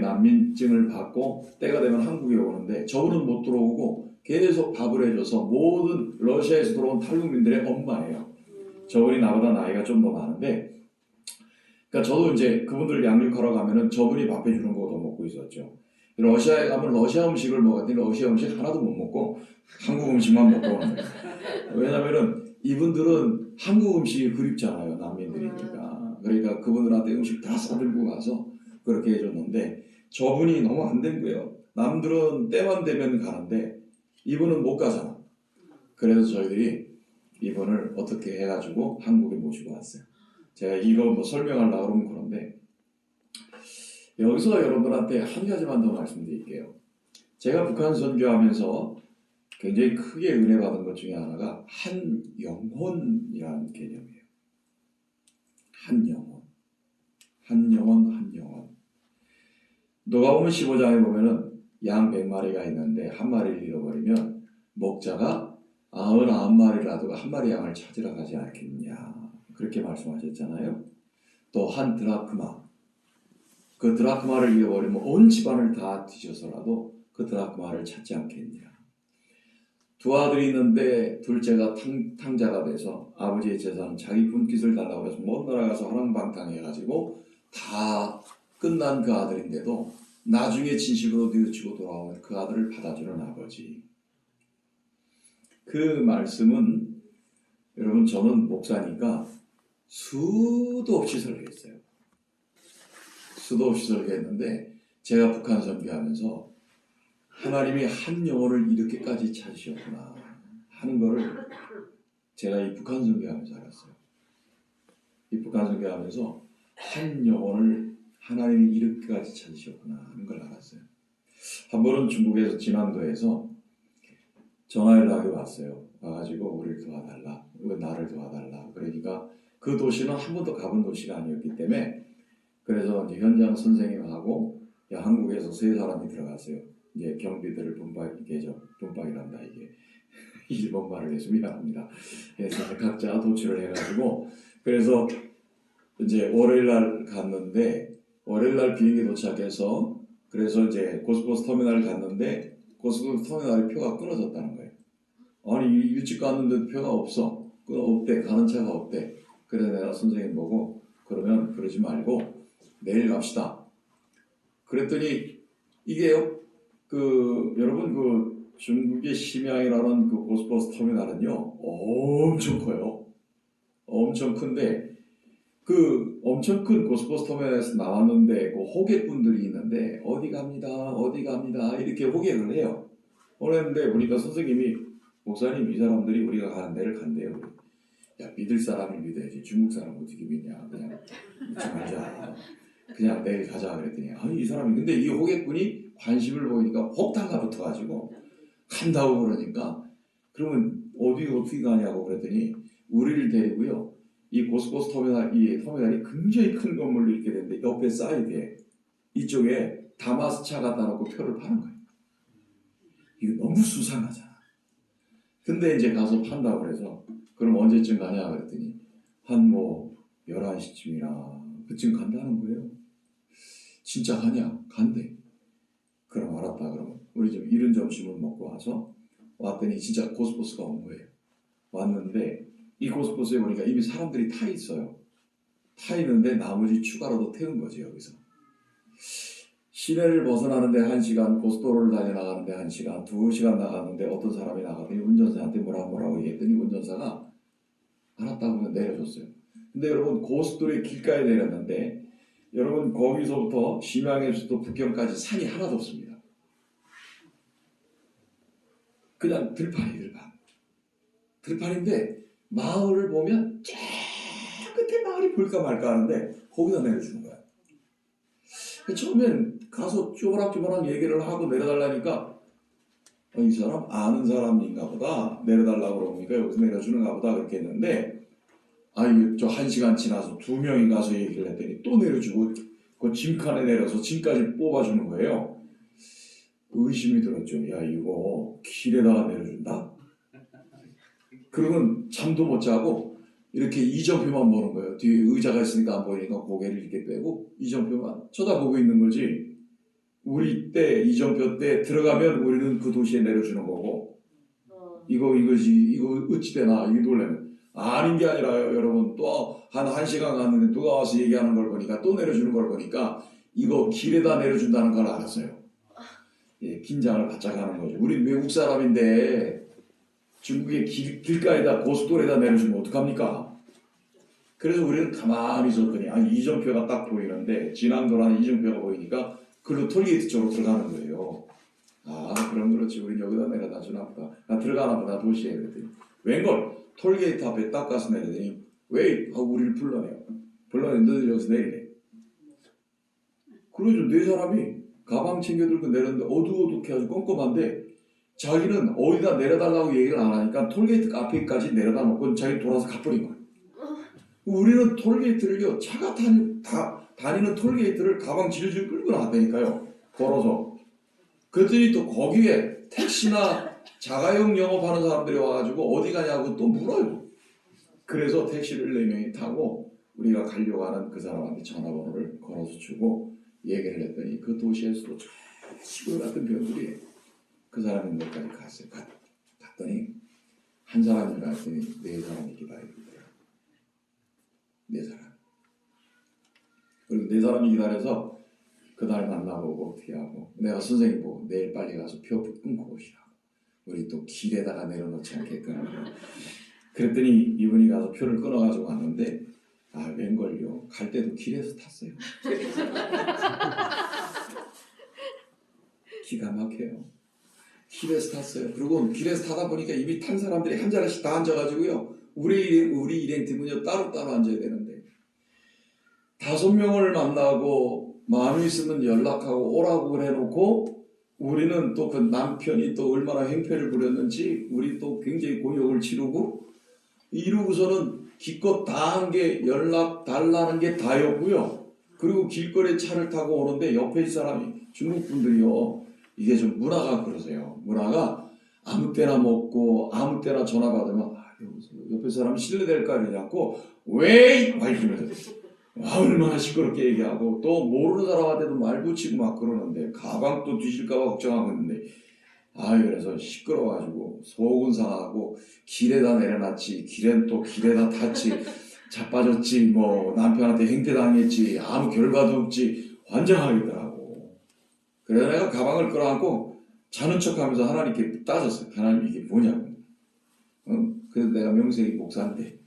S1: 난민증을 받고 때가 되면 한국에 오는데 저분은 못 들어오고 계속 밥을 해줘서 모든 러시아에서 들어온 탈북민들의 엄마예요. 저분이 나보다 나이가 좀 더 많은데 그러니까 저도 이제 그분들 양육하러 가면은 저분이 밥 해주는 거 더 먹고 있었죠. 러시아에 가면 러시아 음식을 먹었더니 러시아 음식 하나도 못 먹고 한국 음식만 먹고 오는 거예요. 왜냐면은 이분들은 한국 음식이 그립잖아요. 난민들이니까. 그러니까 그분들한테 음식 다 싸들고 가서 그렇게 해줬는데 저분이 너무 안 된 거예요. 남들은 때만 되면 가는데 이분은 못 가잖아. 그래서 저희들이 이분을 어떻게 해가지고 한국에 모시고 왔어요. 제가 이거 뭐 설명하려고 그러면 그런데 여기서 여러분들한테 한 가지만 더 말씀드릴게요. 제가 북한 선교하면서 굉장히 크게 은혜 받은 것 중에 하나가 한 영혼이라는 개념이에요. 한 영혼. 누가복음 15장에 보면은 양 100마리가 있는데 한 마리를 잃어버리면 목자가 99마리라도 한 마리 양을 찾으러 가지 않겠느냐 그렇게 말씀하셨잖아요. 또 한 드라크마 그 드라크마를 잃어버리면 온 집안을 다 뒤져서라도 그 드라크마를 찾지 않겠느냐. 두 아들이 있는데 둘째가 탕자가 돼서 아버지의 재산 자기 분깃을 달라고 해서 먼 나라 가서 허랑방탕해가지고 다 끝난 그 아들인데도 나중에 진실로 뉘우치고 돌아오면 그 아들을 받아주는 아버지. 그 말씀은 여러분 저는 목사니까 수도 없이 설교했어요. 수도 없이 설교했는데 제가 북한 선교하면서 하나님이 한 영혼을 이렇게까지 찾으셨구나 하는 거를 제가 이 북한 선교하면서 알았어요. 이 북한 선교하면서 한 영혼을 하나님이 이렇게까지 찾으셨구나 하는 걸 알았어요. 한 번은 중국에서 진안도에서 전화를 하게 왔어요. 와가지고 우리를 도와달라, 나를 도와달라. 그러니까 그 도시는 한 번도 가본 도시가 아니었기 때문에 그래서 이제 현장 선생님하고 한국에서 3사람이 들어갔어요. 이제 경비들을 분박이란다 이게 일본 말을 해서 미안합니다. 그래서 각자 도출을 해가지고 그래서 이제 월요일날 갔는데 월요일날 비행기 도착해서 그래서 이제 고속버스 터미널을 갔는데 고속버스 터미널의 표가 끊어졌다는 거예요. 아니 일찍 갔는데 표가 없대. 가는 차가 없대. 그래서 내가 선생님 보고 그러면 그러지 말고 내일 갑시다. 그랬더니 이게요. 여러분 그 중국의 심양이라는 그 고속버스 터미널은요 엄청 커요. 엄청 큰데 그 엄청 큰 고속버스 터미널에서 나왔는데 그 호객분들이 있는데 어디 갑니다 이렇게 호객을 해요. 그랬는데 보니까 선생님이 목사님 이 사람들이 우리가 가는 데를 간대요. 야 믿을 사람을 믿어야지 중국 사람 어떻게 믿냐 그냥 믿지 말자 그냥 내일 가자 그랬더니 아니 이 사람이 근데 이 호객꾼이 관심을 보이니까 혹다가 붙어가지고 간다고 그러니까 그러면 어떻게 가냐고 그랬더니 우리를 데리고요 이 고스코스 터미널 이 터미널이 굉장히 큰 건물로 이렇게 되는데 옆에 사이드에 이쪽에 다마스 차 갖다 놓고 표를 파는 거예요. 이거 너무 수상하잖아. 근데 이제 가서 판다고 그래서 그럼 언제쯤 가냐 그랬더니 한 뭐 11시쯤이나 그쯤 간다는 거예요. 진짜 가냐? 간대. 그럼 알았다 그러면 우리 좀 이른 점심을 먹고 와서 왔더니 진짜 고스포스가 온 거예요. 왔는데 이 고스포스에 보니까 이미 사람들이 타 있어요. 타 있는데 나머지 추가로도 태운 거지 여기서. 시내를 벗어나는데 1시간, 고속도로를 달려나가는데 1시간, 2시간 나갔는데 어떤 사람이 나가더니 운전사한테 뭐라고 얘기했더니 운전사가 알았다고 하면 내려줬어요. 근데 여러분 고속도로의 길가에 내렸는데 여러분 거기서부터 심양에서부터 북경까지 산이 하나도 없습니다. 그냥 들판인데 마을을 보면 저 끝에 마을이 보일까 말까 하는데 거기다 내려주는 거야. 처음엔 가서 쪼바락쪼바락 얘기를 하고 내려달라니까 이 사람 아는 사람인가 보다 내려달라고 그러니까 여기서 내려주는가 보다 그렇게 했는데 저 1시간 지나서 2명이 가서 얘기를 했더니 또 내려주고 그 짐칸에 내려서 짐까지 뽑아주는 거예요. 의심이 들었죠. 야 이거 길에다가 내려준다? 그러면 잠도 못 자고 이렇게 이정표만 보는 거예요. 뒤에 의자가 있으니까 안 보이니까 고개를 이렇게 빼고 이정표만 쳐다보고 있는 거지. 우리 때 이정표 때 들어가면 우리는 그 도시에 내려주는 거고 이거 어찌 되나 이 놀래면 아닌 게 아니라요. 여러분 또 한 1시간 갔는데 누가 와서 얘기하는 걸 보니까 또 내려주는 걸 보니까 이거 길에다 내려준다는 걸 알았어요. 예, 긴장을 바짝 하는 거죠. 우리 외국 사람인데 중국의 길가에다 고속도로에다 내려주면 어떡합니까? 그래서 우리는 가만히 있었더니 이정표가 딱 보이는데 진앙도라는 이정표가 보이니까 그걸로 톨게이트 쪽으로 들어가는 거예요. 그럼 그렇지 우린 여기다 내려다 주나 보다. 나 들어가나 보다 도시에 그랬더니 웬걸 톨게이트 앞에 딱 가서 내리더니 왜 하고 우리를 불러내는데 여기서 내리래. 그러죠. 네 사람이 가방 챙겨들고 내렸는데 어두어둑해 아주 껌껌한데 자기는 어디다 내려달라고 얘기를 안 하니까 톨게이트 앞에까지 내려다 놓고 자기 돌아서 가버린 거예요. 우리는 톨게이트를요 차가 다니는 톨게이트를 가방 질질 끌고 나왔다니까요. 걸어서. 그랬더니 또 거기에 택시나 자가용 영업하는 사람들이 와가지고 어디 가냐고 또 물어요. 그래서 택시를 4명이 타고 우리가 가려고 하는 그 사람한테 전화번호를 걸어서 주고 얘기를 했더니 그 도시에서도 저 시골 같은 병들이 그 사람 있는 데까지 갔어요. 갔더니 한 사람이 갔더니 4사람이 기다리고 있더라고요. 4사람. 그리고 4사람이 기다려서 그날 만나보고 어떻게 하고 내가 선생님 보고 내일 빨리 가서 표 끊고 오시라고. 우리 또 길에다가 내려놓지 않게끔. 그랬더니 이분이 가서 표를 끊어가지고 왔는데 웬걸요. 갈 때도 길에서 탔어요. 기가 막혀요. 길에서 탔어요. 그리고 길에서 타다 보니까 이미 탄 사람들이 한 자리씩 다 앉아가지고요. 우리 일행팀은요 따로따로 앉아야 되는데 5명을 만나고 마음이 있으면 연락하고 오라고 해놓고 우리는 또 그 남편이 또 얼마나 행패를 부렸는지 우리 또 굉장히 곤욕을 치르고 이러고서는 기껏 다 한 게 연락 달라는 게 다였고요. 그리고 길거리에 차를 타고 오는데 옆에 있는 사람이 중국 분들이요. 이게 좀 문화가 그러세요. 문화가 아무 때나 먹고 아무 때나 전화 받으면 옆에 사람이 실례될까 그러냐고 왜? 막 이러면서 얼마나 시끄럽게 얘기하고 또 모르는 사람한테도 말 붙이고 막 그러는데 가방 또 뒤질까 봐 걱정하고 있는데 그래서 시끄러워가지고 속은 상하고 길에다 내려놨지 길엔 또 길에다 탔지 자빠졌지 뭐 남편한테 행패당했지 아무 결과도 없지 환장하겠더라고. 그래서 내가 가방을 끌어안고 자는 척하면서 하나님께 따졌어요. 하나님 이게 뭐냐고. 그래서 내가 명색이 목사인데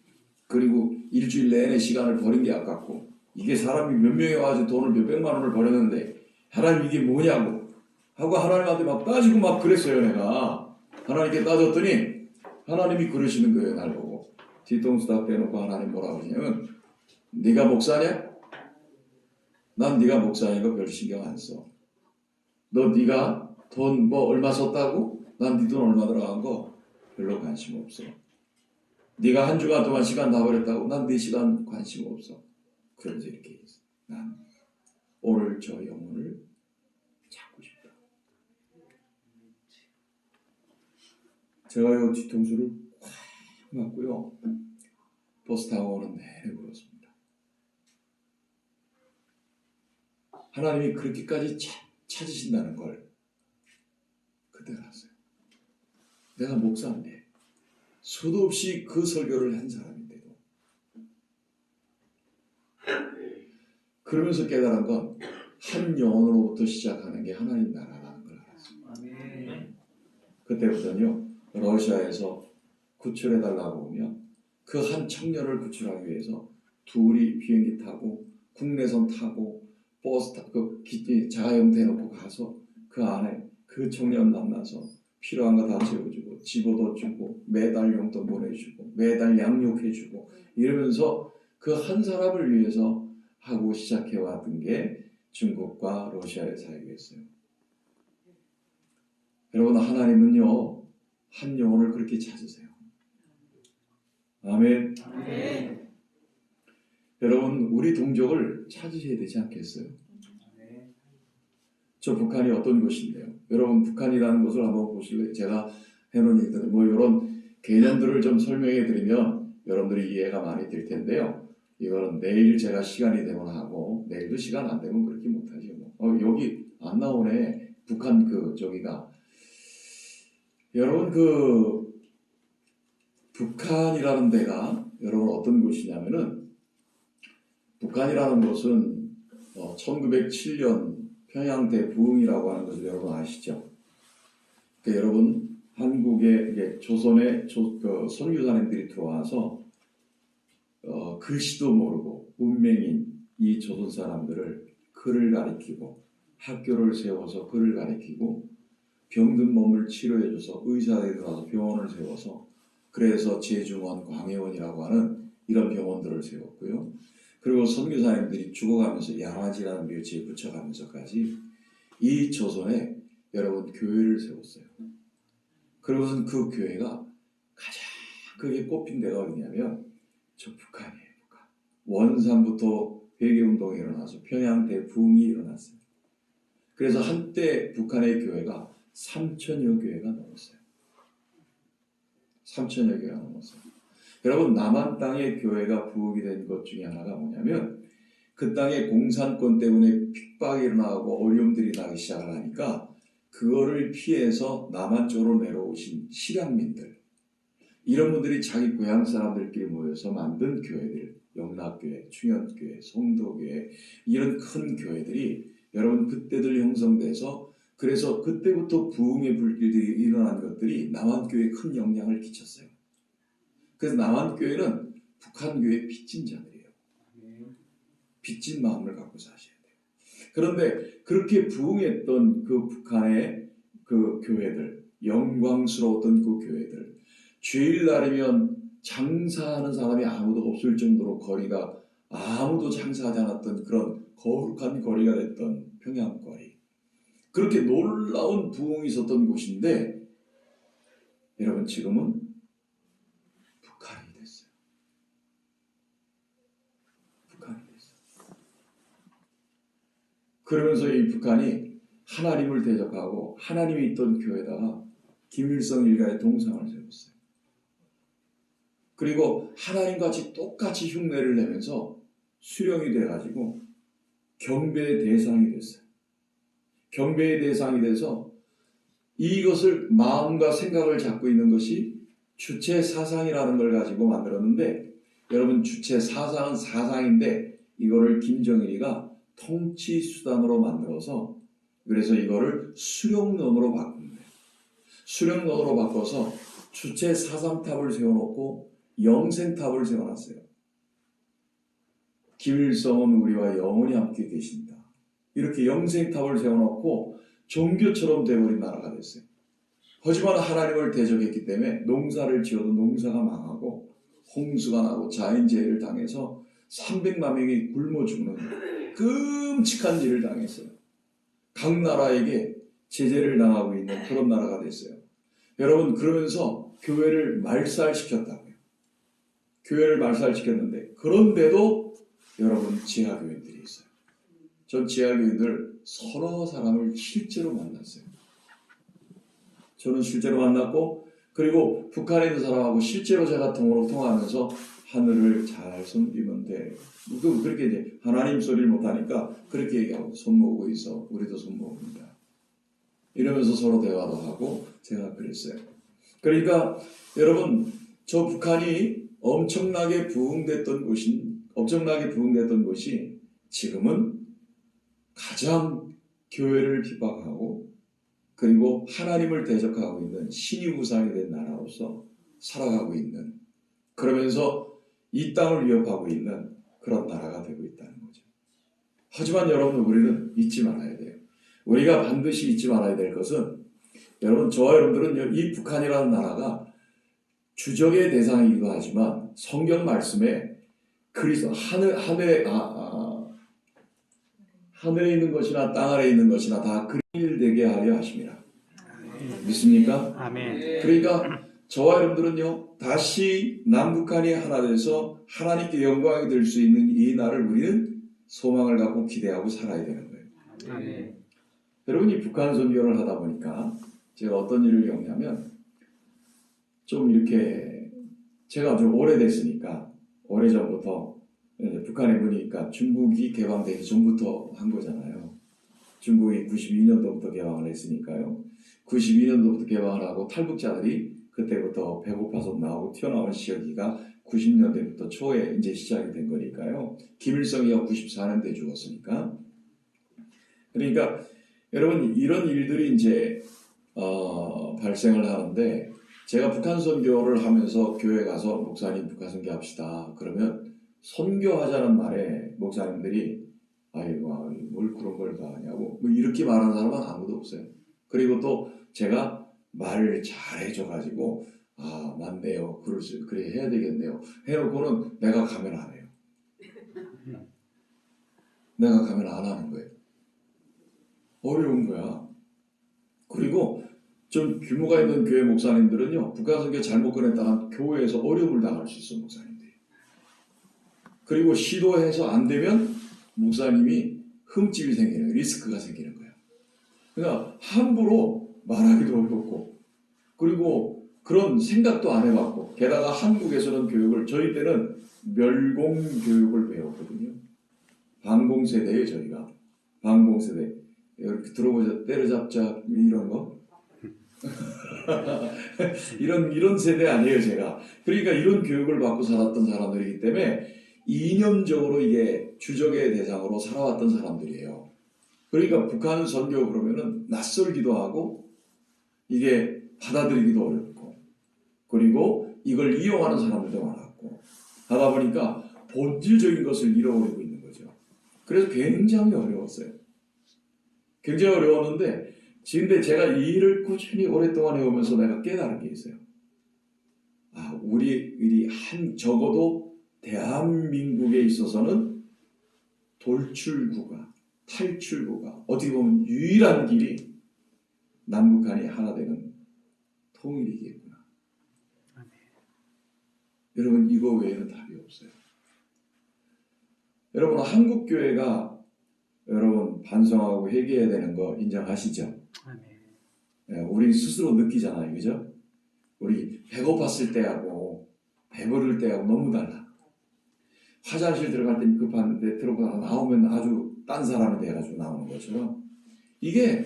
S1: 그리고 일주일 내내 시간을 버린 게 아깝고 이게 사람이 몇 명이 와서 돈을 몇백만 원을 버렸는데 하나님 이게 뭐냐고 하고 하나님한테 막 따지고 막 그랬어요. 내가 하나님께 따졌더니 하나님이 그러시는 거예요. 날 보고 뒤통수 다 빼놓고 하나님 뭐라고 하냐면 네가 목사냐? 난 네가 목사니까 별 신경 안 써. 너 네가 돈 뭐 얼마 썼다고? 난 네 돈 얼마 들어간 거 별로 관심 없어. 네가 한 주간 동안 시간 다 버렸다고? 난 네 시간 관심 없어. 그러면서 이렇게 했어. 난 오늘 저 영혼을 찾고 싶다. 제가 이 뒤통수를 확 맞고요. 버스 타고 오는 내내 울었습니다. 하나님이 그렇게까지 찾으신다는 걸 그때 알았어요. 내가 목사인데 수도 없이 그 설교를 한 사람인데도 그러면서 깨달은 건 한 영혼으로부터 시작하는 게 하나님 나라라는 걸 알았어요.
S2: 아멘.
S1: 그때부터는요. 러시아에서 구출해달라고 오면 그 한 청년을 구출하기 위해서 둘이 비행기 타고 국내선 타고 버스 타고 자가용 대놓고 가서 그 안에 그 청년 만나서 필요한 거 다 채워주고 집 얻어주고 매달 용돈 보내주고 매달 양육해주고 이러면서 그 한 사람을 위해서 하고 시작해왔던 게 중국과 러시아의 사역이었어요. 여러분 하나님은요 한 영혼을 그렇게 찾으세요. 아멘.
S2: 아멘.
S1: 여러분 우리 동족을 찾으셔야 되지 않겠어요?
S2: 아멘.
S1: 저 북한이 어떤 곳인데요? 여러분 북한이라는 것을 한번 보실래요? 제가 해놓은 얘기들 뭐 이런 개념들을 좀 설명해 드리면 여러분들이 이해가 많이 될 텐데요. 이거는 내일 제가 시간이 되면 하고 내일도 시간 안 되면 그렇게 못하죠. 여기 안 나오네. 북한 그 저기가 여러분 그 북한이라는 데가 여러분 어떤 곳이냐면은 북한이라는 곳은 1907년 평양 대부흥이라고 하는 것을 여러분 아시죠? 그러니까 여러분 한국에 이제 조선의 선교사님들이 들어와서 글씨도 모르고 문맹인 이 조선 사람들을 글을 가리키고 학교를 세워서 글을 가리키고 병든 몸을 치료해줘서 의사들이 들어와서 병원을 세워서 그래서 제중원, 광해원이라고 하는 이런 병원들을 세웠고요. 그리고 선교사님들이 죽어가면서 양화지라는 묘지에 붙여가면서까지 이 조선에 여러분 교회를 세웠어요. 그러고선 그 교회가 가장 크게 꼽힌 데가 어디냐면 저 북한이에요. 북한. 원산부터 회개운동이 일어나서 평양 대부흥이 일어났어요. 그래서 한때 북한의 교회가 3천여 교회가 넘었어요. 3천여 교회가 넘었어요. 여러분 남한 땅의 교회가 부흥이 된 것 중에 하나가 뭐냐면 그 땅의 공산권 때문에 핍박이 일어나고 어려움들이 나기 시작을 하니까 그거를 피해서 남한 쪽으로 내려오신 실향민들 이런 분들이 자기 고향 사람들끼리 모여서 만든 교회들 영락교회, 충현교회, 성도교회 이런 큰 교회들이 여러분 그때들 형성돼서 그래서 그때부터 부흥의 불길들이 일어난 것들이 남한교회에 큰 영향을 끼쳤어요. 그래서 남한교회는 북한교회의 빚진 자들이에요. 빚진 마음을 갖고 사셔야 돼요. 그런데 그렇게 부흥했던 그 북한의 그 교회들 영광스러웠던 그 교회들 주일날이면 장사하는 사람이 아무도 없을 정도로 거리가 아무도 장사하지 않았던 그런 거룩한 거리가 됐던 평양거리 그렇게 놀라운 부흥이 있었던 곳인데 여러분 지금은 북한이 됐어요. 북한이 됐어요. 그러면서 이 북한이 하나님을 대적하고 하나님이 있던 교회에다가 김일성 일가의 동상을 세웠어요. 그리고 하나님같이 똑같이 흉내를 내면서 수령이 돼가지고 경배의 대상이 됐어요. 경배의 대상이 돼서 이것을 마음과 생각을 잡고 있는 것이 주체 사상이라는 걸 가지고 만들었는데 여러분 주체 사상은 사상인데 이거를 김정일이가 통치 수단으로 만들어서 그래서 이거를 수령론으로 바꿉니다. 수령론으로 바꿔서 주체 사상탑을 세워놓고 영생탑을 세워놨어요. 김일성은 우리와 영원히 함께 계신다. 이렇게 영생탑을 세워놓고 종교처럼 돼버린 나라가 됐어요. 하지만 하나님을 대적했기 때문에 농사를 지어도 농사가 망하고 홍수가 나고 자연재해를 당해서 300만 명이 굶어 죽는 끔찍한 일을 당했어요. 각 나라에게 제재를 당하고 있는 그런 나라가 됐어요. 여러분, 그러면서 교회를 말살시켰다고요. 교회를 말살시켰는데, 그런데도 여러분, 지하교인들이 있어요. 전 지하교인들 서너 사람을 실제로 만났어요. 저는 실제로 만났고, 그리고 북한에 있는 사람하고 실제로 제가 통화하면서 하늘을 잘 섬기면 돼. 그렇게 이제 하나님 소리를 못하니까 그렇게 얘기하고, 손 모으고 있어. 우리도 손 모읍니다. 이러면서 서로 대화도 하고 제가 그랬어요. 그러니까 여러분, 저 북한이 엄청나게 부흥됐던 것이 지금은 가장 교회를 비박하고 그리고 하나님을 대적하고 있는 신이 우상이 된 나라로서 살아가고 있는, 그러면서 이 땅을 위협하고 있는 그런 나라가 되고 있다는 거죠. 하지만 여러분, 우리는 잊지 말아야 돼요. 우리가 반드시 잊지 말아야 될 것은, 여러분, 저와 여러분들은 이 북한이라는 나라가 주적의 대상이기도 하지만 성경 말씀에 그리스도 하늘에 있는 것이나 땅 아래에 있는 것이나 다 그일되게 하려 하심이라. 믿습니까?
S2: 아멘.
S1: 그러니까 저와 여러분들은요, 다시 남북한이 하나 돼서 하나님께 영광이 될 수 있는 이 날을 우리는 소망을 갖고 기대하고 살아야 되는 거예요.
S2: 아멘.
S1: 여러분이 북한 선교를 하다 보니까 제가 어떤 일을 겪냐면, 좀 이렇게 제가 좀 오래됐으니까, 오래전부터 북한에 보니까 중국이 개방되기 전부터 한 거잖아요. 중국이 92년도부터 개방을 했으니까요. 92년도부터 개방을 하고 탈북자들이 그때부터 배고파서 나오고 튀어나온 시기가 90년대부터 초에 이제 시작이 된 거니까요. 김일성이가 94년대에 죽었으니까. 그러니까 여러분, 이런 일들이 이제 발생을 하는데, 제가 북한 선교를 하면서 교회 가서 목사님 북한 선교합시다 그러면 선교하자는 말에 목사님들이 아이고 뭘 그런 걸 다 하냐고 뭐 이렇게 말하는 사람은 아무도 없어요. 그리고 또 제가 말을 잘 해줘가지고 아 맞네요, 그래 해야 되겠네요 해놓고는 내가 가면 안 해요. 내가 가면 안 하는 거예요. 어려운 거야. 그리고 좀 규모가 있는 교회 목사님들은요, 북한 선교 잘못 꺼냈다가 교회에서 어려움을 당할 수 있어, 목사님들이. 그리고 시도해서 안 되면 목사님이 흠집이 생기는 거예요. 리스크가 생기는 거예요. 그러니까 함부로 말하기도 어렵고, 그리고 그런 생각도 안 해봤고, 게다가 한국에서는 교육을, 저희 때는 멸공 교육을 배웠거든요. 방공세대예요, 저희가. 방공세대. 이렇게 들어보자, 때려잡자, 이런 거. 이런 세대 아니에요, 제가. 그러니까 이런 교육을 받고 살았던 사람들이기 때문에 이념적으로 이게 주적의 대상으로 살아왔던 사람들이에요. 그러니까 북한 선교 그러면은 낯설기도 하고 이게 받아들이기도 어렵고, 그리고 이걸 이용하는 사람들도 많았고 하다 보니까 본질적인 것을 잃어버리고 있는 거죠. 그래서 굉장히 어려웠어요. 굉장히 어려웠는데, 지금 제가 이 일을 꾸준히 오랫동안 해오면서 내가 깨달은 게 있어요. 아, 우리 일이 적어도 대한민국에 있어서는 돌출구가, 탈출구가, 어떻게 보면 유일한 길이 남북한이 하나 되는 통일이겠구나. 여러분, 이거 외에는 답이 없어요. 여러분, 한국교회가 여러분 반성하고 회개해야 되는 거 인정하시죠? 아멘. 우리 스스로 느끼잖아요, 그죠? 우리 배고팠을 때하고 배부를 때하고 너무 달라. 화장실 들어갈 때 급한데 들어가다 나오면 아주 딴 사람이 돼가지고 나오는 것처럼, 이게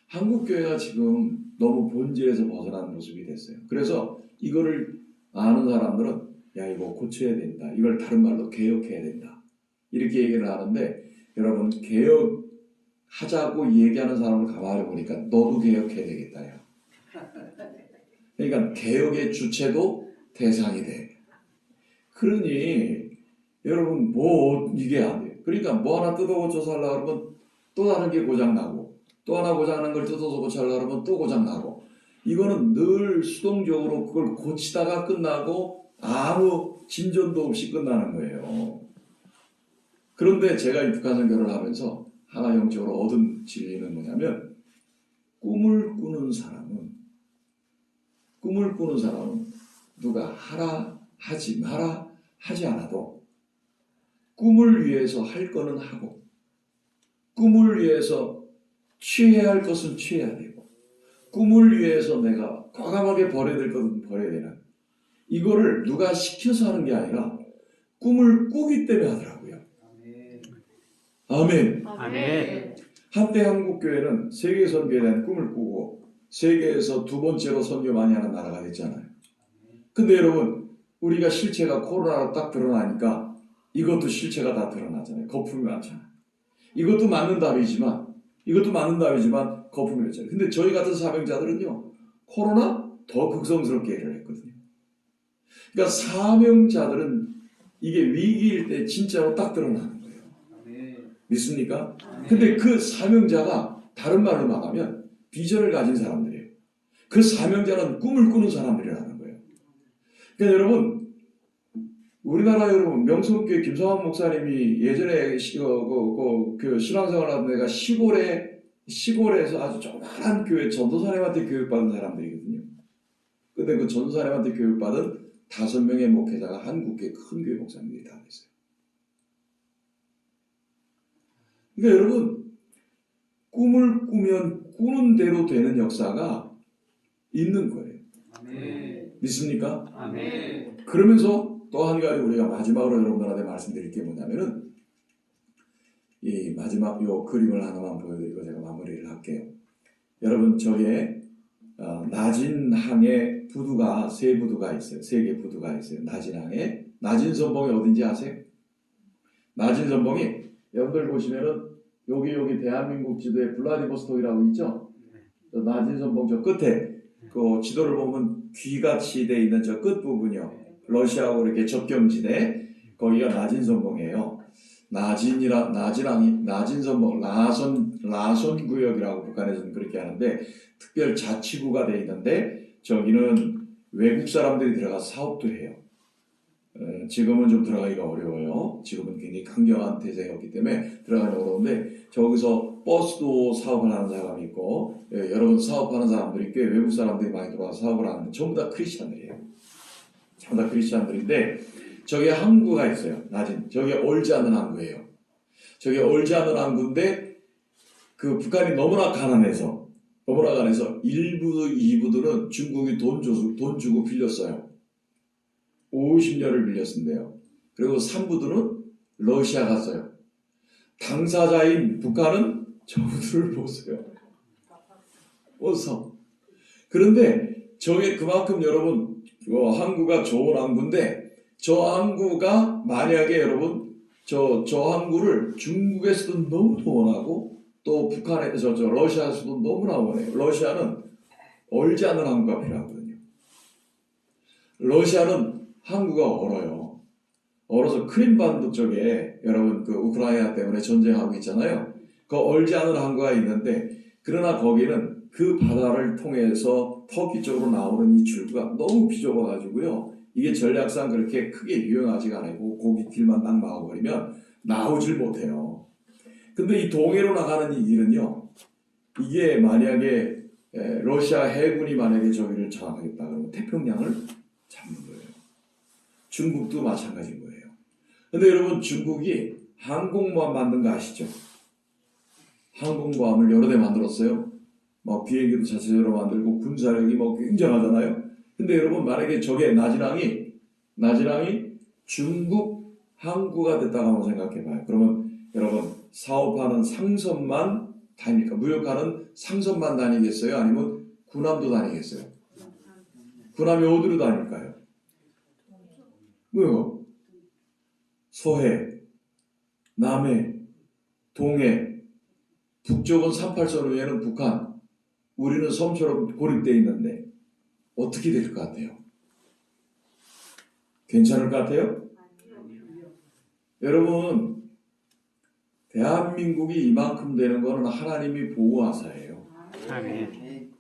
S1: 한국교회가 지금 너무 본질에서 벗어난 모습이 됐어요. 그래서 이거를 아는 사람들은 야, 이거 고쳐야 된다, 이걸 다른 말로 개혁해야 된다, 이렇게 얘기를 하는데, 여러분, 개혁하자고 얘기하는 사람을 가만히 보니까 너도 개혁해야 되겠다. 야. 그러니까 개혁의 주체도 대상이 돼. 그러니 여러분, 뭐 이게 안 돼요. 그러니까 뭐 하나 뜯어 고쳐서 하려고 그러면 또 다른 게 고장나고, 또 하나 고장난 걸 뜯어서 고쳐서 하려고 그러면 또 고장나고, 이거는 늘 수동적으로 그걸 고치다가 끝나고 아무 진전도 없이 끝나는 거예요. 그런데 제가 이 북한 선교를 하면서 하나 영적으로 얻은 진리는 뭐냐면 꿈을 꾸는 사람은 누가 하라 하지 마라 하지 않아도 꿈을 위해서 할 거는 하고 꿈을 위해서 취해야 할 것은 취해야 되고 꿈을 위해서 내가 과감하게 버려야 될 것은 버려야 되는 이거를 누가 시켜서 하는 게 아니라 꿈을 꾸기 때문에 하더라고요. 아멘.
S2: 아멘.
S1: 한때 한국교회는 세계 선교에 대한 꿈을 꾸고 세계에서 두 번째로 선교 많이 하는 나라가 됐잖아요. 근데 여러분 우리가 실체가 코로나로 딱 드러나니까 이것도 실체가 다 드러나잖아요. 거품이 많잖아요. 이것도 맞는 답이지만 거품이 많잖아요. 근데 저희 같은 사명자들은요. 코로나 더 극성스럽게 일을 했거든요. 그러니까 사명자들은 이게 위기일 때 진짜로 딱 드러나는 거예요. 믿습니까? 근데 그 사명자가 다른 말로 말하면 비전을 가진 사람들이에요. 그 사명자는 꿈을 꾸는 사람들이라는 거예요. 그러니까 여러분 우리나라 여러분 명성교회 김성환 목사님이 예전에 그 신앙생활 하던 데가 시골에서 아주 조그마한 교회 전도사님한테 교육받은 사람들이거든요. 근데 그 전도사님한테 교육받은 5명의 목회자가 한국의 큰 교회 목사님들이 다 됐어요. 그러니까 여러분 꿈을 꾸면 꾸는 대로 되는 역사가 있는 거예요.
S2: 아멘.
S1: 믿습니까?
S2: 아멘.
S1: 그러면서 또 한 가지 우리가 마지막으로 여러분들한테 말씀드릴 게 뭐냐면은 이 마지막 요 그림을 하나만 보여드리고 제가 마무리를 할게요. 여러분 저게 낮은 항에 부두가 세 부두가 있어요. 3개 부두가 있어요. 낮은 항에 낮은 선봉이 어딘지 아세요? 낮은 선봉이 여러분들 보시면은 여기 대한민국 지도에 블라디보스톡이라고 있죠? 낮은 선봉 저 끝에 그 지도를 보면 귀같이 돼 있는 저 끝 부분이요. 러시아하고 이렇게 접경지대 거기가 낮은 선봉이에요. 낮은 선봉 라선 구역이라고 북한에서는 그렇게 하는데 특별 자치구가 돼 있는데 저기는 외국 사람들이 들어가서 사업도 해요. 지금은 좀 들어가기가 어려워요. 지금은 굉장히 강경한 태세였기 때문에 들어가기 어려운데 저기서 버스도 사업을 하는 사람이 있고 여러분 사업하는 사람들이 꽤 외국 사람들이 많이 들어와서 사업을 하는데 전부 다 크리스찬들이에요. 전부 다 크리스찬들인데 저기 항구가 있어요. 낮은 저게 얼지 않는 항구예요. 저게 얼지 않는 항구인데 그 북한이 너무나 가난해서 1부도 2부들은 중국이 돈 주고 빌렸어요. 50년을 빌렸는데요. 그리고 3부들은 러시아가 써요. 당사자인 북한은 저들을 못 써요. 못 써. 그런데 저게 그만큼 여러분 항구가 좋은 항구인데 저 항구가 만약에 여러분 저 항구를 중국에서도 너무 원하고 또 북한에서 러시아에서도 너무나 원해요. 러시아는 얼지 않는 항구가 필요하거든요. 러시아는 항구가 얼어요. 얼어서 크림반도 쪽에 여러분 그 우크라이나 때문에 전쟁하고 있잖아요. 그 얼지 않은 항구가 있는데 그러나 거기는 그 바다를 통해서 터키 쪽으로 나오는 이 줄기가 너무 비좁아가지고요. 이게 전략상 그렇게 크게 유용하지가 않고 거기 길만 딱 막아버리면 나오질 못해요. 근데 이 동해로 나가는 이 길은요. 이게 만약에 러시아 해군이 만약에 저기를 장악하겠다 그러면 태평양을 잡는 거예요. 중국도 마찬가지인 거예요. 근데 여러분 중국이 항공모함 만든 거 아시죠? 항공모함을 여러 대 만들었어요. 막 비행기도 자체적으로 만들고 군사력이 뭐 굉장하잖아요. 근데 여러분 만약에 저게 나진항이 중국 항구가 됐다고 한번 생각해봐요. 그러면 여러분 사업하는 상선만 다닙니까? 무역하는 상선만 다니겠어요? 아니면 군함도 다니겠어요? 군함이 어디로 다닐까요? 뭐요? 서해, 남해, 동해, 북쪽은 38선 위에는 북한, 우리는 섬처럼 고립되어 있는데 어떻게 될 것 같아요? 괜찮을 것 같아요? 여러분 대한민국이 이만큼 되는 것은 하나님이 보호하사예요.
S2: 아멘.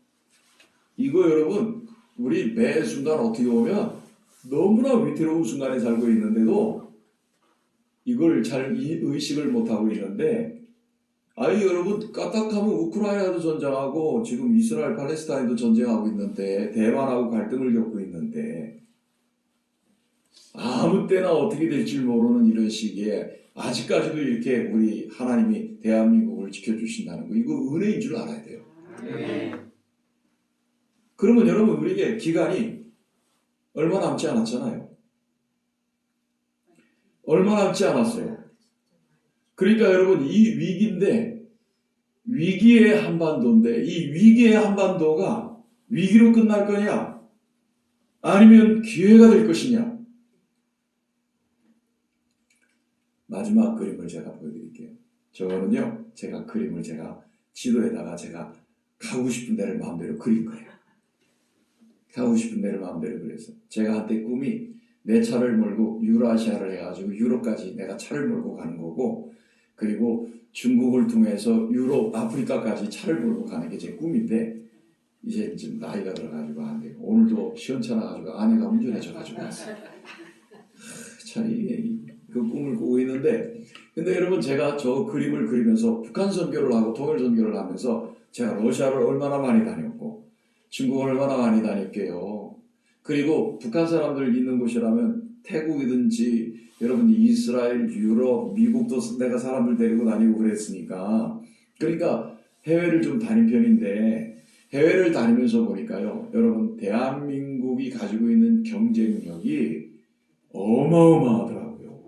S1: 이거 여러분 우리 매 순간 어떻게 보면 너무나 위태로운 순간에 살고 있는데도 이걸 잘 의식을 못하고 있는데 아니 여러분 까딱하면 우크라이나도 전쟁하고 지금 이스라엘 팔레스타인도 전쟁하고 있는데 대만하고 갈등을 겪고 있는데 아무 때나 어떻게 될지 모르는 이런 시기에 아직까지도 이렇게 우리 하나님이 대한민국을 지켜주신다는 거 이거 은혜인 줄 알아야 돼요. 그러면 여러분 우리에게 기간이 얼마 남지 않았잖아요. 얼마 남지 않았어요. 그러니까 여러분 이 위기인데 위기의 한반도인데 이 위기의 한반도가 위기로 끝날 거냐 아니면 기회가 될 것이냐. 마지막 그림을 제가 보여드릴게요. 저거는요 제가 그림을 지도에다가 제가 가고 싶은 데를 마음대로 그린 거예요. 가고 싶은 데를 마음대로 그렸어요. 제가 한때 꿈이 내 차를 몰고 유라시아를 해가지고 유럽까지 내가 차를 몰고 가는 거고 그리고 중국을 통해서 유럽, 아프리카까지 차를 몰고 가는 게 제 꿈인데 이제 좀 나이가 들어가지고 안 돼요. 오늘도 시원찮아 가지고 아내가 운전해줘가지고 왔어요. 참 이게 그 꿈을 꾸고 있는데 근데 여러분 제가 저 그림을 그리면서 북한 선교를 하고 통일 선교를 하면서 제가 러시아를 얼마나 많이 다녔고 중국을 얼마나 많이 다녔게요. 그리고 북한 사람들 있는 곳이라면 태국이든지 여러분 이스라엘, 유럽, 미국도 내가 사람들 데리고 다니고 그랬으니까 그러니까 해외를 좀 다닌 편인데 해외를 다니면서 보니까요. 여러분 대한민국이 가지고 있는 경쟁력이 어마어마하더라고요.